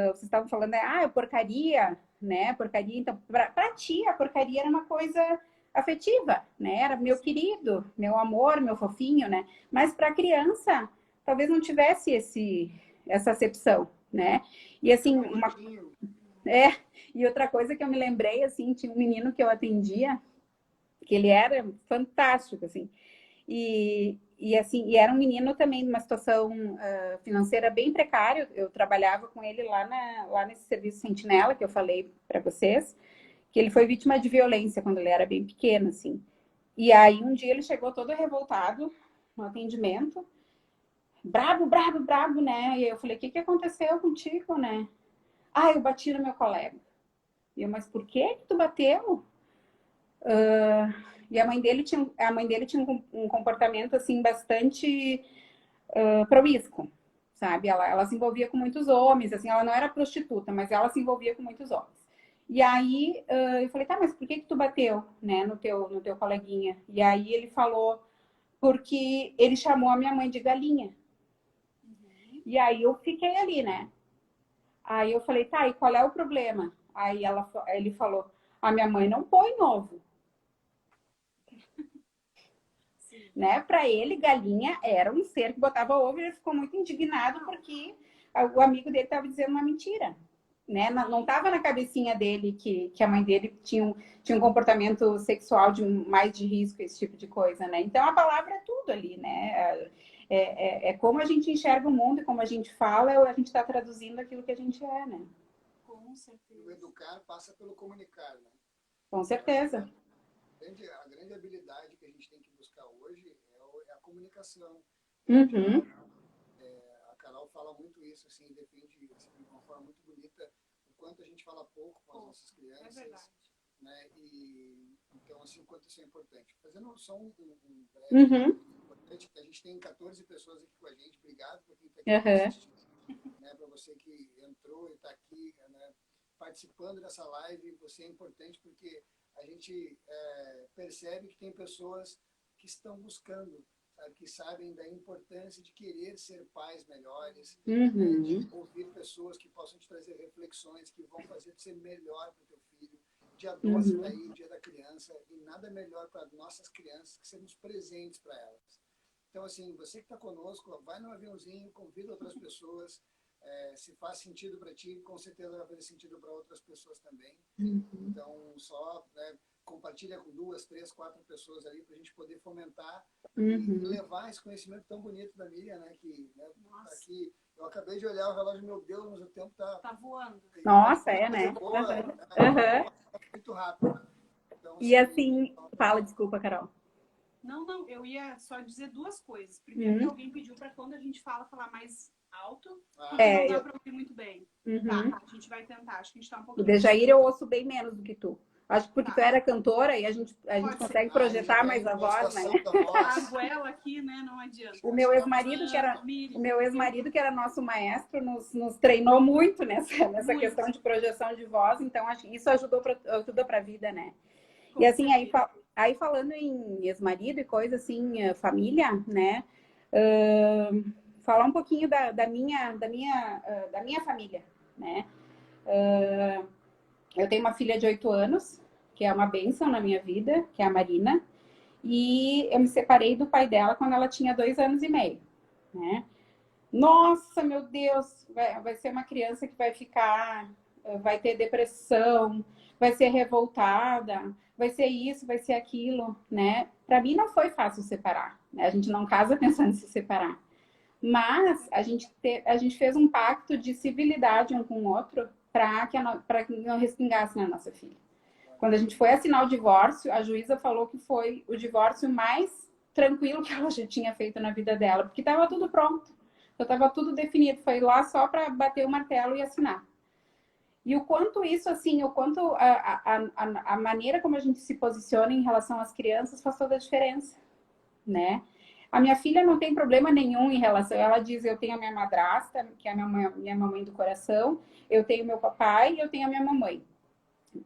Speaker 3: vocês estavam falando, porcaria, né? Porcaria. Então, para ti, a porcaria era uma coisa afetiva, né? Era meu querido, meu amor, meu fofinho, né? Mas para a criança, talvez não tivesse essa acepção, né? E assim, e outra coisa que eu me lembrei, assim, tinha um menino que eu atendia, que ele era fantástico, assim, e era um menino também numa situação financeira bem precária. Eu trabalhava com ele lá nesse serviço Sentinela, que eu falei para vocês, que ele foi vítima de violência quando ele era bem pequeno, assim. E aí, um dia ele chegou todo revoltado no atendimento, brabo, brabo, brabo, né? E eu falei, o que aconteceu contigo, né? Eu bati no meu colega. E eu, mas por que tu bateu? E a mãe dele tinha um comportamento, assim, bastante promíscuo, sabe? Ela se envolvia com muitos homens, assim, ela não era prostituta, mas ela se envolvia com muitos homens. E aí, eu falei, tá, mas por que tu bateu, né, no teu coleguinha? E aí ele falou, porque ele chamou a minha mãe de galinha. E aí eu fiquei ali, né? Aí eu falei, tá, e qual é o problema? Aí ele falou, a minha mãe não põe ovo. Né? Para ele, galinha era um ser que botava ovo e ele ficou muito indignado porque o amigo dele estava dizendo uma mentira. Né? Não estava na cabecinha dele que a mãe dele tinha um comportamento sexual mais de risco, esse tipo de coisa, né? Então a palavra é tudo ali, né? É como a gente enxerga o mundo e como a gente fala, a gente está traduzindo aquilo que a gente é, né?
Speaker 2: Com certeza.
Speaker 1: O educar passa pelo comunicar, né?
Speaker 3: Com certeza.
Speaker 1: A grande habilidade que a gente tem que buscar hoje é a comunicação.
Speaker 3: Uhum.
Speaker 1: A Carol fala muito isso, assim, defende assim, de uma forma muito bonita o quanto a gente fala pouco com as nossas crianças. É verdade. Né? E, então, assim, o quanto isso é importante. Fazendo só um breve importante, que a gente tem 14 pessoas aqui com a gente. Obrigado por quem está aqui assistindo. Né? Para você que entrou e está aqui, né, participando dessa live, você é importante porque a gente percebe que tem pessoas que estão buscando, sabe, que sabem da importância de querer ser pais melhores, de ouvir pessoas que possam te trazer reflexões que vão fazer você ser melhor para o teu filho. Dia 12 está aí, o dia da criança, e nada melhor para nossas crianças que sermos presentes para elas. Então, assim, você que está conosco, vai no aviãozinho, convida outras pessoas. Se faz sentido para ti, com certeza vai fazer sentido para outras pessoas também. Então, só compartilha com 2, 3, 4 pessoas ali para a gente poder fomentar e levar esse conhecimento tão bonito da Miriam, né? Que tá aqui. Eu acabei de olhar o relógio, meu Deus, mas o tempo tá
Speaker 2: voando.
Speaker 3: Nossa, né?
Speaker 1: Muito rápido. Então,
Speaker 3: e assim, fala, desculpa, Carol.
Speaker 2: Não, eu ia só dizer duas coisas. Primeiro, que alguém pediu para quando a gente falar mais alto, não dá para ouvir muito bem. Tá, a gente vai tentar. Acho que a gente tá um pouquinho...
Speaker 3: O Dejair eu ouço bem menos do que tu. Acho que porque tu era cantora e a gente consegue projetar mais a voz, né?
Speaker 2: A goela aqui, né? Não adianta.
Speaker 3: O meu ex-marido, que era nosso maestro, nos treinou muito nessa questão de projeção de voz, então acho que isso ajuda para a vida, né? E assim, aí falando em ex-marido e coisa assim, família, né? Falar um pouquinho da minha família, né? Eu tenho uma filha de 8 anos, que é uma bênção na minha vida, que é a Marina. E eu me separei do pai dela quando ela tinha 2 anos e meio, né? Nossa, meu Deus, vai ser uma criança que vai ficar, vai ter depressão, vai ser revoltada, vai ser isso, vai ser aquilo, né? Para mim não foi fácil separar, né? A gente não casa pensando em se separar. Mas a gente fez um pacto de civilidade um com o outro para que não respingasse na nossa filha. Quando a gente foi assinar o divórcio, a juíza falou que foi o divórcio mais tranquilo que ela já tinha feito na vida dela, porque estava tudo pronto, estava tudo definido, foi lá só para bater o martelo e assinar. E o quanto isso, assim, o quanto a maneira como a gente se posiciona em relação às crianças faz toda a diferença, né? A minha filha não tem problema nenhum em relação... Ela diz, eu tenho a minha madrasta, que é a minha mamãe do coração, eu tenho meu papai e eu tenho a minha mamãe.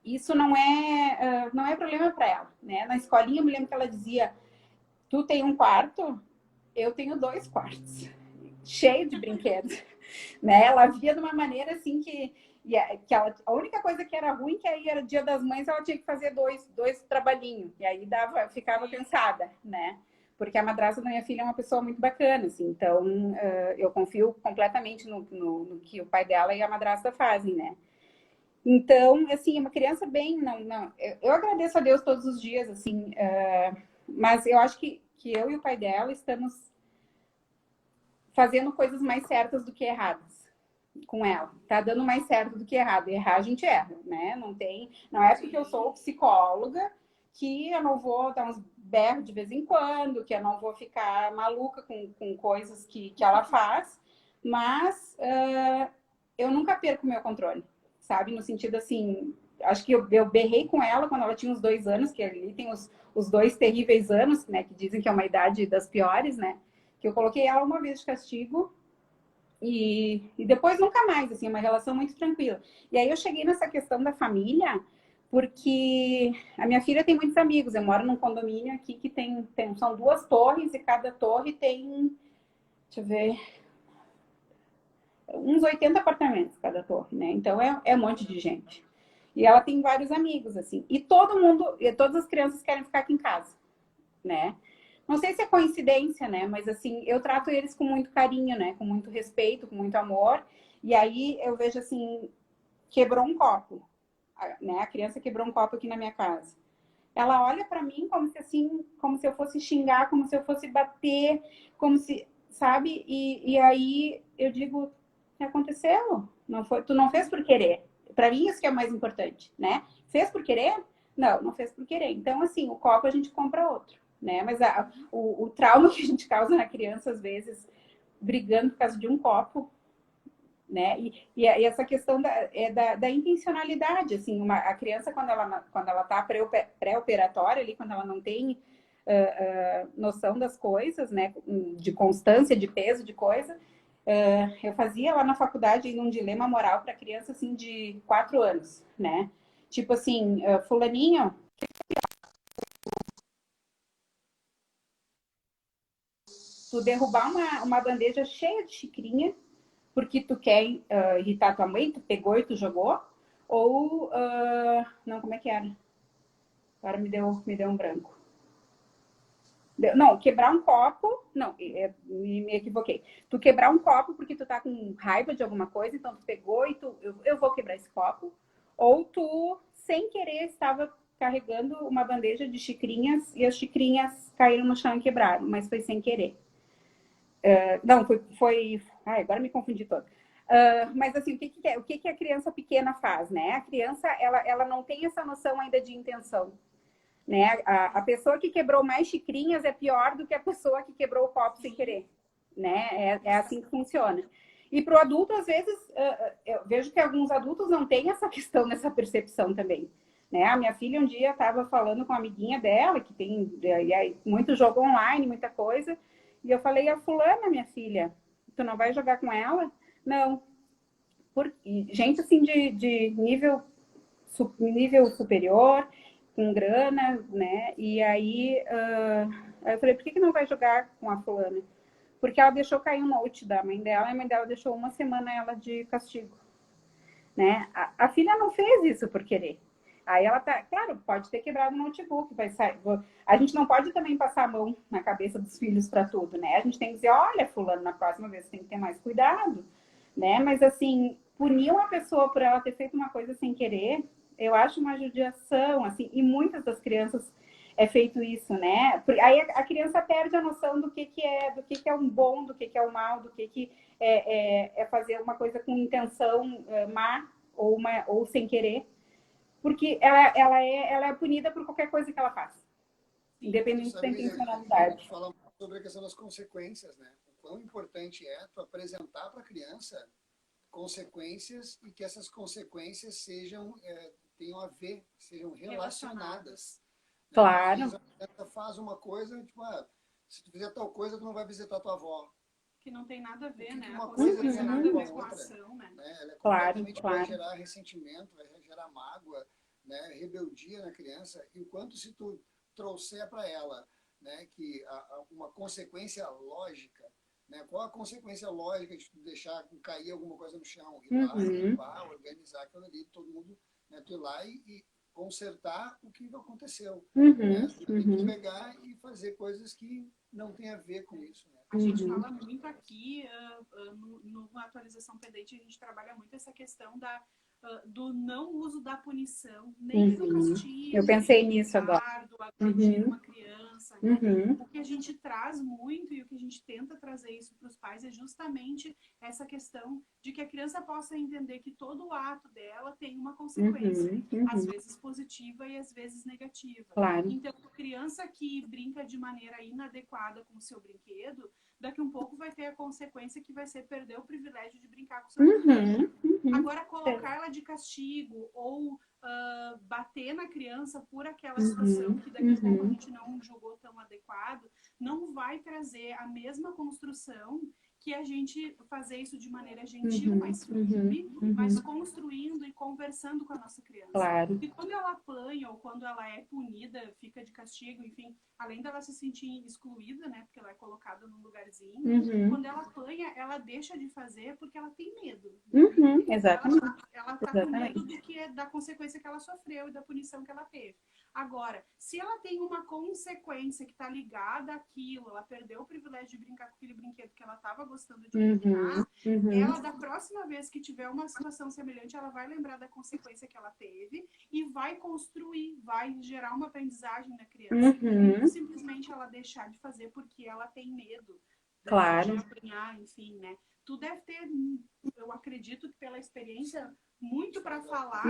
Speaker 3: Isso não é problema para ela, né? Na escolinha eu me lembro que ela dizia, tu tem um quarto, eu tenho 2 quartos, cheio de brinquedos, né? Ela via de uma maneira assim que a única coisa que era ruim que aí era Dia das Mães, ela tinha que fazer dois trabalhinhos, e aí ficava cansada, né? Porque a madrasta da minha filha é uma pessoa muito bacana, assim, então eu confio completamente no que o pai dela e a madrasta fazem, né? Então, assim, uma criança bem... eu agradeço a Deus todos os dias, assim, mas eu acho que eu e o pai dela estamos fazendo coisas mais certas do que erradas com ela. Tá dando mais certo do que errado. Errar a gente erra, né? Não é porque eu sou psicóloga que eu não vou dar uns berros de vez em quando, que eu não vou ficar maluca com coisas que ela faz, mas eu nunca perco o meu controle, sabe? No sentido assim, acho que eu berrei com ela quando ela tinha uns 2 anos, que ali tem os 2 terríveis anos, né? Que dizem que é uma idade das piores, né? Que eu coloquei ela uma vez de castigo e depois nunca mais, assim, uma relação muito tranquila. E aí eu cheguei nessa questão da família, porque a minha filha tem muitos amigos. Eu moro num condomínio aqui que são 2 torres e cada torre tem, deixa eu ver, uns 80 apartamentos cada torre, né? Então é um monte de gente. E ela tem vários amigos, assim. E todas as crianças querem ficar aqui em casa, né? Não sei se é coincidência, né? Mas assim, eu trato eles com muito carinho, né? Com muito respeito, com muito amor. E aí eu vejo assim, quebrou um copo, né? A criança quebrou um copo aqui na minha casa. Ela olha para mim como se eu fosse xingar, como se eu fosse bater, como se, sabe? E aí eu digo, o que aconteceu? Tu não fez por querer. Para mim isso que é o mais importante, né? Fez por querer? Não fez por querer. Então assim, o copo a gente compra outro, né? Mas o trauma que a gente causa na criança às vezes brigando por causa de um copo, né? E essa questão da intencionalidade, assim, a criança quando ela está pré-operatória ali, quando ela não tem noção das coisas, né? De constância, de peso, de coisa, eu fazia lá na faculdade um dilema moral para criança assim de 4 anos, né? Tipo assim, fulaninho, tu derrubar uma bandeja cheia de xicrinha porque tu quer irritar tua mãe, tu pegou e tu jogou, ou não, como é que era? Agora me deu um branco. Não, quebrar um copo, não, me equivoquei. Tu quebrar um copo porque tu tá com raiva de alguma coisa, então tu pegou e eu vou quebrar esse copo, ou tu, sem querer, estava carregando uma bandeja de xicrinhas e as xicrinhas caíram no chão e quebraram, mas foi sem querer. Não, foi... Ai, agora me confundi toda. Mas assim, o que a criança pequena faz, né? A criança, ela não tem essa noção ainda de intenção, né? A pessoa que quebrou mais xicrinhas é pior do que a pessoa que quebrou o copo sem querer, né? É assim que funciona. E para o adulto, às vezes, eu vejo que alguns adultos não têm essa questão, essa percepção também, né? A minha filha um dia estava falando com uma amiguinha dela, que tem muito jogo online, muita coisa, e eu falei, a fulana, minha filha, tu não vai jogar com ela? Não. Gente assim de nível superior, com grana, né? E aí eu falei, por que não vai jogar com a fulana? Porque ela deixou cair um note da mãe dela, e a mãe dela deixou 1 semana ela de castigo, né? A filha não fez isso por querer. Aí ela tá, claro, pode ter quebrado o notebook, vai sair. A gente não pode também passar a mão na cabeça dos filhos para tudo, né? A gente tem que dizer, olha, fulano, na próxima vez você tem que ter mais cuidado, né? Mas assim, punir uma pessoa por ela ter feito uma coisa sem querer, eu acho uma judiação, assim, e muitas das crianças é feito isso, né? Aí a criança perde a noção do que é um bom, do que é o mal, do que é fazer uma coisa com intenção má ou sem querer, porque ela é punida por qualquer coisa que ela faz, independente da intencionalidade.
Speaker 1: Fala sobre a questão das consequências, né? O quão importante é tu apresentar para a criança consequências e que essas consequências tenham a ver, sejam relacionadas. Né?
Speaker 3: Claro.
Speaker 1: Às vezes a criança faz uma coisa, tipo, se tu fizer tal coisa, tu não vai visitar tua avó.
Speaker 2: Que não tem nada a ver, né?
Speaker 1: Uma coisa
Speaker 2: tem nada a ver com a
Speaker 1: outra,
Speaker 2: ação, né?
Speaker 1: Ela
Speaker 3: claro.
Speaker 1: vai gerar ressentimento, vai gerar mágoa, né? Rebeldia na criança. E o quanto se tu trouxer para ela, né, que uma consequência lógica, né? Qual a consequência lógica de tu deixar cair alguma coisa no chão? Ir lá, limpar, organizar aquilo ali, todo mundo, né, tu ir lá e consertar o que aconteceu. Né? Tem que pegar e fazer coisas que não tem a ver com isso. Né?
Speaker 2: A gente fala muito aqui, no Atualização Pendente, a gente trabalha muito essa questão do não uso da punição, nem do castigo.
Speaker 3: Eu pensei nisso agora.
Speaker 2: Do agredir uma criança. Né? O que a gente traz muito e o que a gente tenta trazer isso para os pais é justamente essa questão de que a criança possa entender que todo o ato dela tem uma consequência, às vezes positiva e às vezes negativa.
Speaker 3: Claro.
Speaker 2: Então, a criança que brinca de maneira inadequada com o seu brinquedo, daqui um pouco vai ter a consequência que vai ser perder o privilégio de brincar com o seu brinquedo. Agora, colocar ela de castigo ou bater na criança por aquela situação que daqui a pouco a gente não julgou tão adequado, não vai trazer a mesma construção que a gente fazer isso de maneira gentil, mais firme, mas construindo e conversando com a nossa criança.
Speaker 3: Claro.
Speaker 2: E quando ela apanha ou quando ela é punida, fica de castigo, enfim, além dela se sentir excluída, né, porque ela é colocada num lugarzinho, quando ela apanha, ela deixa de fazer porque ela tem medo.
Speaker 3: Exatamente.
Speaker 2: Ela tá com medo da consequência que ela sofreu e da punição que ela teve. Agora, se ela tem uma consequência que está ligada àquilo, ela perdeu o privilégio de brincar com aquele brinquedo que ela estava gostando de brincar, ela, da próxima vez que tiver uma situação semelhante, ela vai lembrar da consequência que ela teve e vai construir, vai gerar uma aprendizagem na criança. Não simplesmente ela deixar de fazer porque ela tem medo de apanhar, enfim, né? Tu deve ter, eu acredito que pela experiência, muito para falar.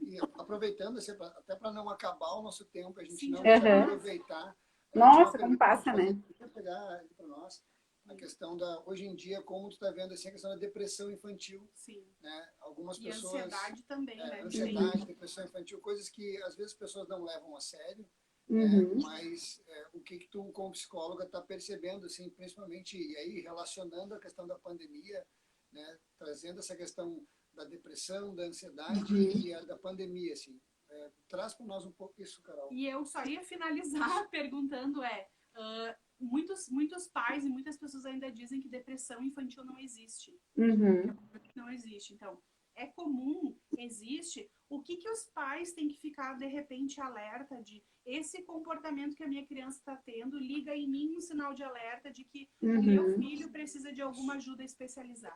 Speaker 1: E aproveitando, assim, até para não acabar o nosso tempo, a gente não aproveitar.
Speaker 3: Nossa, como passa, né?
Speaker 1: Vou pegar aqui para nós a questão hoje em dia, como tu está vendo assim, a questão da depressão infantil.
Speaker 2: Sim.
Speaker 1: Né? Algumas pessoas.
Speaker 2: E ansiedade também, né?
Speaker 1: Ansiedade, depressão infantil, coisas que às vezes as pessoas não levam a sério. Né? Mas o que tu, como psicóloga, está percebendo, assim, principalmente, e aí relacionando a questão da pandemia, né? Trazendo essa questão da depressão, da ansiedade e da pandemia, assim. Traz para nós um pouco isso, Carol.
Speaker 2: E eu só ia finalizar perguntando muitos pais e muitas pessoas ainda dizem que depressão infantil não existe. Não existe. Então, é comum, existe. O que os pais têm que ficar, de repente, alerta de esse comportamento que a minha criança está tendo liga em mim um sinal de alerta de que o meu filho precisa de alguma ajuda especializada.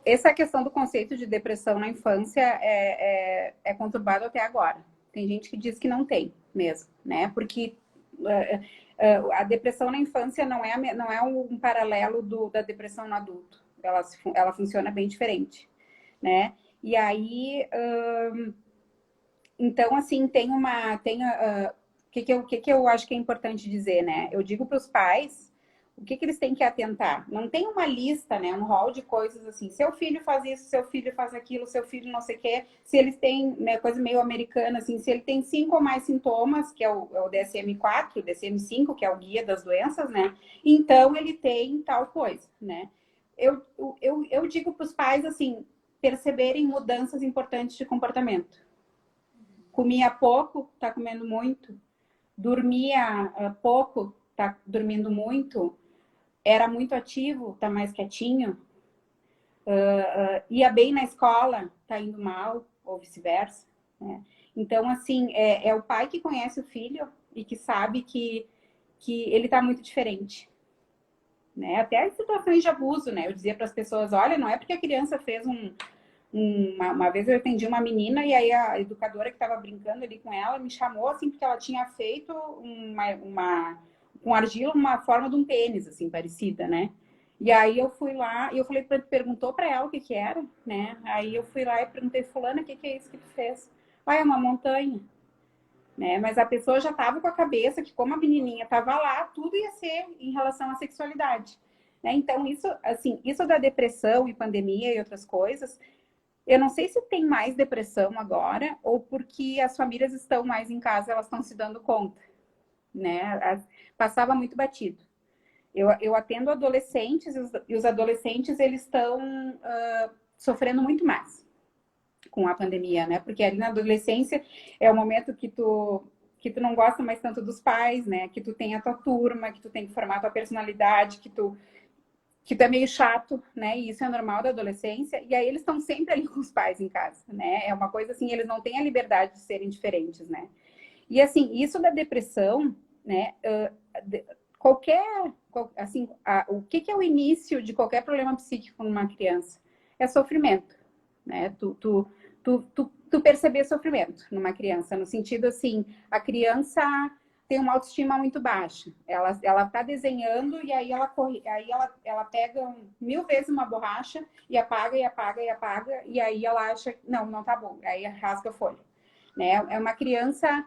Speaker 3: Essa questão do conceito de depressão na infância é conturbado até agora. Tem gente que diz que não tem mesmo, né? Porque a depressão na infância não é um paralelo da depressão no adulto. Ela funciona bem diferente, né? E aí, então, assim, o que eu acho que é importante dizer, né? Eu digo para os pais o que eles têm que atentar. Não tem uma lista, né? Um rol de coisas assim. Seu filho faz isso, seu filho faz aquilo, seu filho não sei o quê. Se eles têm, né, coisa meio americana, assim, se ele tem 5 ou mais sintomas, que é o DSM-4, o DSM-5, que é o guia das doenças, né? Então, ele tem tal coisa, né? Eu digo para os pais, assim, perceberem mudanças importantes de comportamento. Comia pouco, tá comendo muito. Dormia pouco, tá dormindo muito. Era muito ativo, tá mais quietinho. ia bem na escola, tá indo mal, ou vice-versa, né? Então, assim, é o pai que conhece o filho e que sabe que ele tá muito diferente, né? Até as situações de abuso, né? Eu dizia para as pessoas, olha, não é porque a criança fez uma vez eu atendi uma menina e aí a educadora que estava brincando ali com ela me chamou assim porque ela tinha feito com argila uma forma de um pênis assim parecida, né? E aí eu fui lá e eu falei, perguntou para ela o que que era, né? Aí eu fui lá e perguntei, fulana, o que que é isso que tu fez? Ah, é uma montanha, né? Mas a pessoa já estava com a cabeça que como a menininha estava lá, tudo ia ser em relação à sexualidade, né? Então isso, assim, isso da depressão e pandemia e outras coisas, eu não sei se tem mais depressão agora ou porque as famílias estão mais em casa, elas estão se dando conta, né? Passava muito batido. Eu atendo adolescentes e os adolescentes, eles estão sofrendo muito mais com a pandemia, né? Porque ali na adolescência é o momento que tu não gosta mais tanto dos pais, né? Que tu tem a tua turma, que tu tem que formar a tua personalidade, que tu é meio chato, né? E isso é normal da adolescência. E aí eles estão sempre ali com os pais em casa, né? É uma coisa assim, eles não têm a liberdade de serem diferentes, né? E assim, isso da depressão, né? Assim, o que é o início de qualquer problema psíquico numa criança? É sofrimento, né? Tu perceber sofrimento numa criança, no sentido assim, a criança tem uma autoestima muito baixa. Ela tá desenhando e aí ela pega 1000 vezes uma borracha e apaga, e apaga, e apaga, e aí ela acha, não tá bom, aí rasga a folha. Né? É uma criança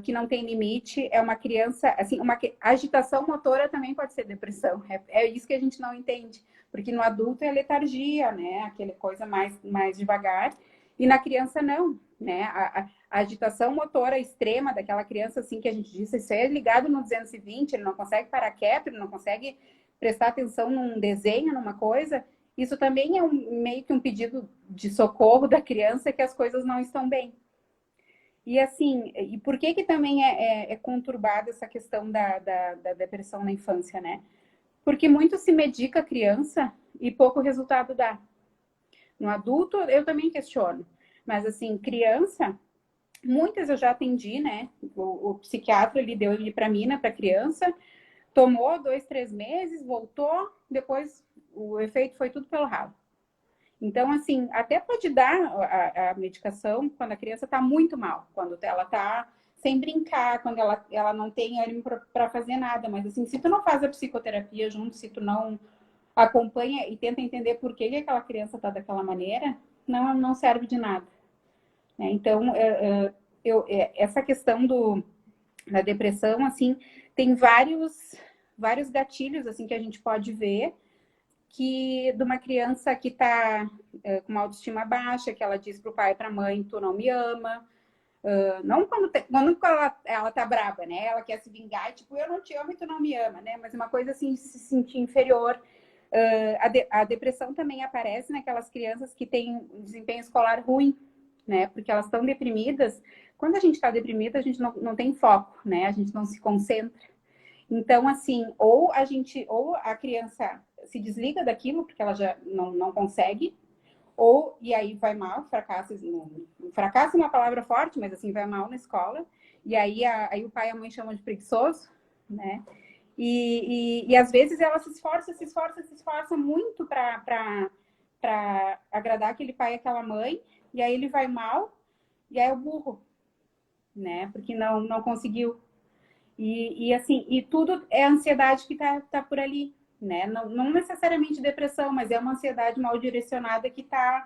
Speaker 3: que não tem limite, é uma criança, assim, a agitação motora também pode ser depressão. É isso que a gente não entende, porque no adulto é letargia, né? Aquela coisa mais devagar, e na criança não, né? A agitação motora extrema daquela criança, assim, que a gente disse, isso é ligado no 220, ele não consegue parar quieto, ele não consegue prestar atenção num desenho, numa coisa, isso também é meio que um pedido de socorro da criança que as coisas não estão bem. E assim, e por que também é conturbada essa questão da depressão na infância, né? Porque muito se medica a criança e pouco resultado dá. No adulto, eu também questiono. Mas assim, criança, muitas eu já atendi, né? O psiquiatra, ele deu lipramina para criança, tomou 2, 3 meses, voltou, depois o efeito foi tudo pelo ralo. Então, assim, até pode dar a medicação quando a criança está muito mal, quando ela está sem brincar, quando ela não tem ânimo para fazer nada. Mas, assim, se tu não faz a psicoterapia junto, se tu não acompanha e tenta entender por que aquela criança está daquela maneira, não serve de nada. Né? Então, essa questão da depressão, assim, tem vários gatilhos, assim, que a gente pode ver que de uma criança que está com uma autoestima baixa, que ela diz para o pai e para a mãe, tu não me ama. Não quando ela tá braba, né? Ela quer se vingar, tipo, eu não te amo e tu não me ama, né? Mas uma coisa assim, se sentir inferior. A depressão também aparece naquelas crianças que têm um desempenho escolar ruim, né? Porque elas estão deprimidas. Quando a gente está deprimida, a gente não tem foco, né? A gente não se concentra. Então, assim, ou a criança se desliga daquilo, porque ela já não consegue, e aí vai mal, fracasso é uma palavra forte, mas assim, vai mal na escola, e aí o pai e a mãe chamam de preguiçoso, né? E às vezes ela se esforça muito para agradar aquele pai e aquela mãe, e aí ele vai mal, e aí é o burro, né? Porque não conseguiu. E assim, e tudo é ansiedade que tá por ali, né? Não necessariamente depressão, mas é uma ansiedade mal direcionada que tá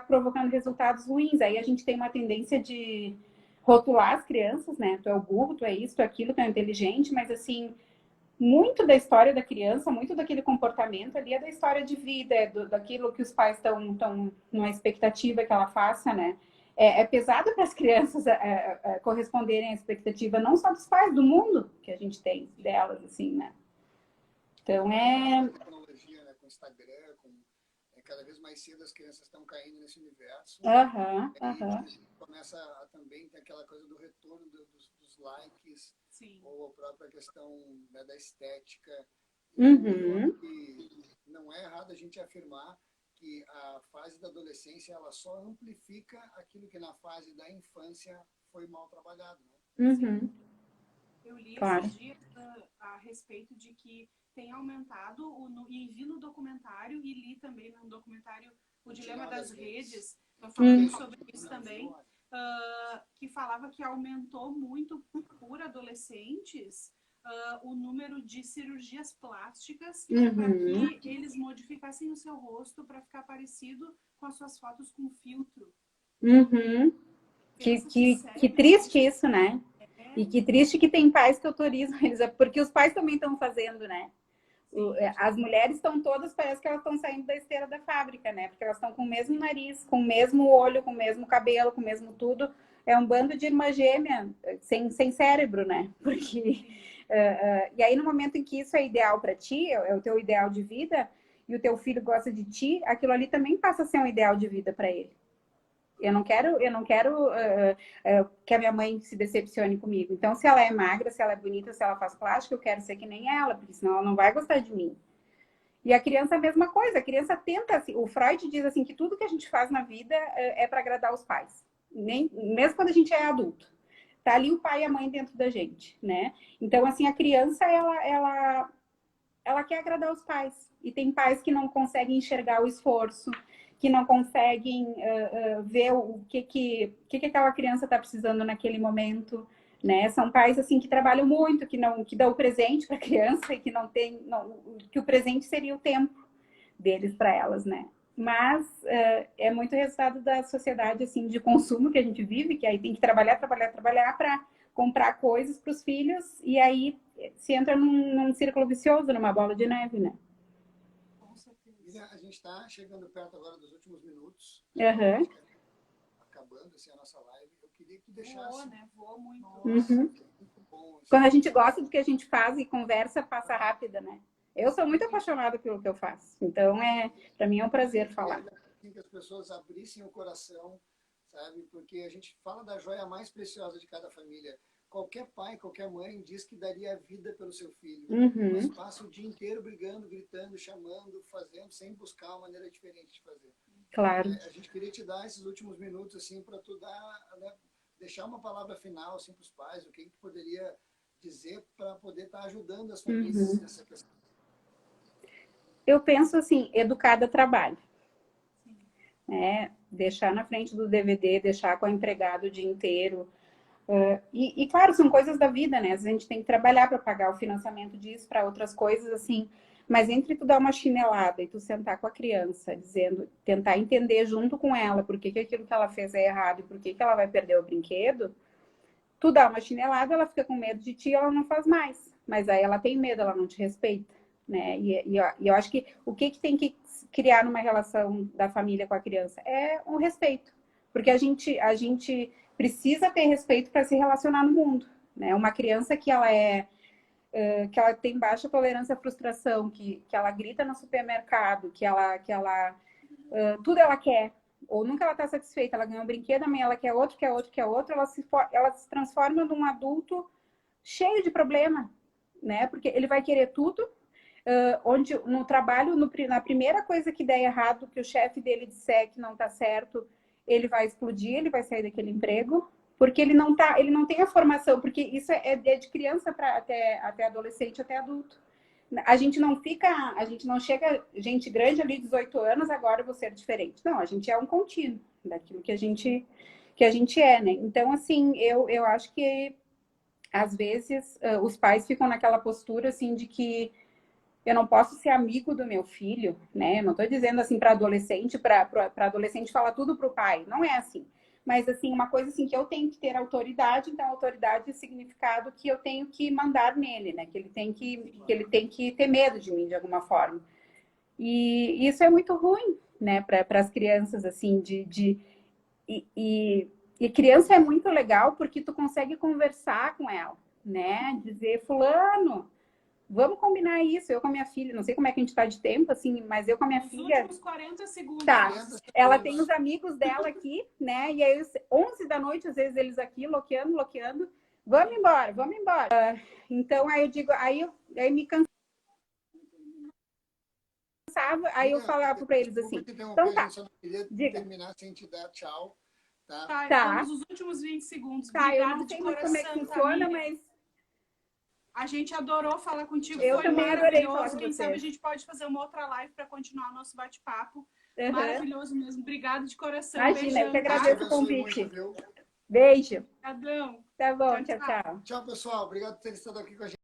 Speaker 3: provocando resultados ruins. Aí a gente tem uma tendência de rotular as crianças, né? Tu é o burro, tu é isso, tu é aquilo, tu é inteligente, mas assim, muito da história da criança, muito daquele comportamento ali é da história de vida, daquilo que os pais estão numa expectativa que ela faça, né? É pesado para as crianças corresponderem à expectativa não só dos pais, do mundo que a gente tem delas, assim, né? Então
Speaker 1: A tecnologia, né, com o Instagram, cada vez mais cedo as crianças estão caindo nesse universo.
Speaker 3: Aham,
Speaker 1: E
Speaker 3: aham.
Speaker 1: começa a também ter aquela coisa do retorno dos likes, ou a própria questão, né, da estética.
Speaker 3: Uhum.
Speaker 1: Que não é é errado a gente afirmar que a fase da adolescência ela só amplifica aquilo que na fase da infância foi mal trabalhado, né?
Speaker 3: Uhum.
Speaker 2: Eu li
Speaker 3: Claro.
Speaker 2: esses dias a respeito de que tem aumentado, e vi no documentário, e li também no documentário O Dilema das Redes, falando sobre isso também, que falava que aumentou muito por adolescentes o número de cirurgias plásticas para que eles modificassem o seu rosto para ficar parecido com as suas fotos com filtro.
Speaker 3: Que triste isso, né? E que triste que tem pais que autorizam eles, porque os pais também estão fazendo, né? As mulheres estão todas, parece que elas estão saindo da esteira da fábrica, né? Porque elas estão com o mesmo nariz, com o mesmo olho, com o mesmo cabelo, com o mesmo tudo. É um bando de irmã gêmea sem cérebro, né? Porque e aí no momento em que isso é ideal para ti, é o teu ideal de vida, e o teu filho gosta de ti, aquilo ali também passa a ser um ideal de vida para ele. Eu não quero que a minha mãe se decepcione comigo. Então, se ela é magra, se ela é bonita, se ela faz plástica, eu quero ser que nem ela, porque senão ela não vai gostar de mim. E a criança é a mesma coisa. A criança tenta, assim, o Freud diz assim que tudo que a gente faz na vida é para agradar os pais. Mesmo quando a gente é adulto. Tá ali o pai e a mãe dentro da gente, né? Então, assim, a criança, ela quer agradar os pais. E tem pais que não conseguem enxergar o esforço, que não conseguem ver o que aquela criança está precisando naquele momento, né? São pais assim que trabalham muito, que dão o presente para a criança e que que o presente seria o tempo deles para elas, né? Mas é muito resultado da sociedade assim de consumo que a gente vive, que aí tem que trabalhar para comprar coisas para os filhos, e aí se entra num círculo vicioso, numa bola de neve, né?
Speaker 1: A gente está chegando perto agora dos últimos minutos. Acabando assim, a nossa live. Eu queria que tu deixasse...
Speaker 2: Voou muito.
Speaker 1: Muito bom, assim.
Speaker 3: Quando a gente gosta do que a gente faz e conversa, passa rápida, né? Eu sou muito apaixonada pelo que eu faço. Então, para mim é um prazer falar.
Speaker 1: Que as pessoas abrissem o coração, sabe? Porque a gente fala da joia mais preciosa de cada família. Qualquer pai, qualquer mãe diz que daria a vida pelo seu filho, mas passa o dia inteiro brigando, gritando, chamando, fazendo, sem buscar uma maneira diferente de fazer.
Speaker 3: Claro.
Speaker 1: A gente queria te dar esses últimos minutos assim para tu dar, né, deixar uma palavra final assim para os pais, o que tu poderia dizer para poder estar ajudando as famílias nessa questão.
Speaker 3: Eu penso assim, educar dá trabalho. Deixar na frente do DVD, deixar com a empregada o dia inteiro. E claro, são coisas da vida, né? A gente tem que trabalhar para pagar o financiamento disso, para outras coisas, assim. Mas entre tu dar uma chinelada e tu sentar com a criança, tentar entender junto com ela por que aquilo que ela fez é errado e por que ela vai perder o brinquedo, tu dá uma chinelada, ela fica com medo de ti, ela não faz mais. Mas aí ela tem medo, ela não te respeita, né? E eu acho que o que tem que criar numa relação da família com a criança é um respeito. Porque a gente precisa ter respeito para se relacionar no mundo, né? Uma criança que ela tem baixa tolerância à frustração, que ela grita no supermercado, que ela tudo ela quer, ou nunca ela está satisfeita, ela ganhou um brinquedo, amanhã ela quer outro, ela se transforma num adulto cheio de problema, né? Porque ele vai querer tudo, onde no trabalho, na primeira coisa que der errado, que o chefe dele disser que não está certo, ele vai explodir, ele vai sair daquele emprego, porque ele não tem a formação, porque isso é de criança até adolescente, até adulto. A gente não chega, gente grande ali, 18 anos, agora eu vou ser diferente. Não, a gente é um contínuo daquilo que a gente é, né? Então, assim, eu acho que às vezes os pais ficam naquela postura assim de que eu não posso ser amigo do meu filho, né? Eu não estou dizendo assim para adolescente falar tudo para o pai, não é assim. Mas assim, uma coisa assim que eu tenho que ter autoridade, então autoridade é significado que eu tenho que mandar nele, né? Que ele tem que ter medo de mim de alguma forma. E isso é muito ruim, né? Para as crianças assim e criança é muito legal porque tu consegue conversar com ela, né? Dizer, fulano, vamos combinar isso, eu com a minha filha, não sei como é que a gente tá de tempo, assim, mas eu com a minha filha...
Speaker 2: Últimos 40 segundos.
Speaker 3: Tá, ela tem os amigos dela aqui, né, e aí 11 da noite, às vezes eles aqui, loqueando, vamos embora. Então, aí eu digo, aí me canso pensava, aí eu falava para eles assim, então tá,
Speaker 1: Eu só não queria
Speaker 3: diga.
Speaker 1: terminar sem te dar tchau, tá?
Speaker 2: Tá,
Speaker 3: Tá.
Speaker 2: temos os últimos 20 segundos.
Speaker 3: Tá, eu
Speaker 2: Obrigada
Speaker 3: não
Speaker 2: de
Speaker 3: sei muito como é que
Speaker 2: coração,
Speaker 3: funciona,
Speaker 2: Tamires.
Speaker 3: mas
Speaker 2: A gente adorou falar contigo,
Speaker 3: eu
Speaker 2: foi
Speaker 3: também adorei falar
Speaker 2: maravilhoso.
Speaker 3: com
Speaker 2: Quem sabe a
Speaker 3: vocês.
Speaker 2: gente pode fazer uma outra live para continuar nosso bate-papo.
Speaker 3: Uhum.
Speaker 2: Maravilhoso mesmo. Obrigada de coração.
Speaker 3: Imagina, eu que
Speaker 2: Beijão, tá?
Speaker 3: agradeço o convite. Beijo.
Speaker 2: Obrigadão.
Speaker 3: Tá bom,
Speaker 2: Tchau,
Speaker 3: tchau,
Speaker 2: tchau.
Speaker 3: tchau.
Speaker 1: Tchau, pessoal. Obrigado por ter estado aqui com a gente.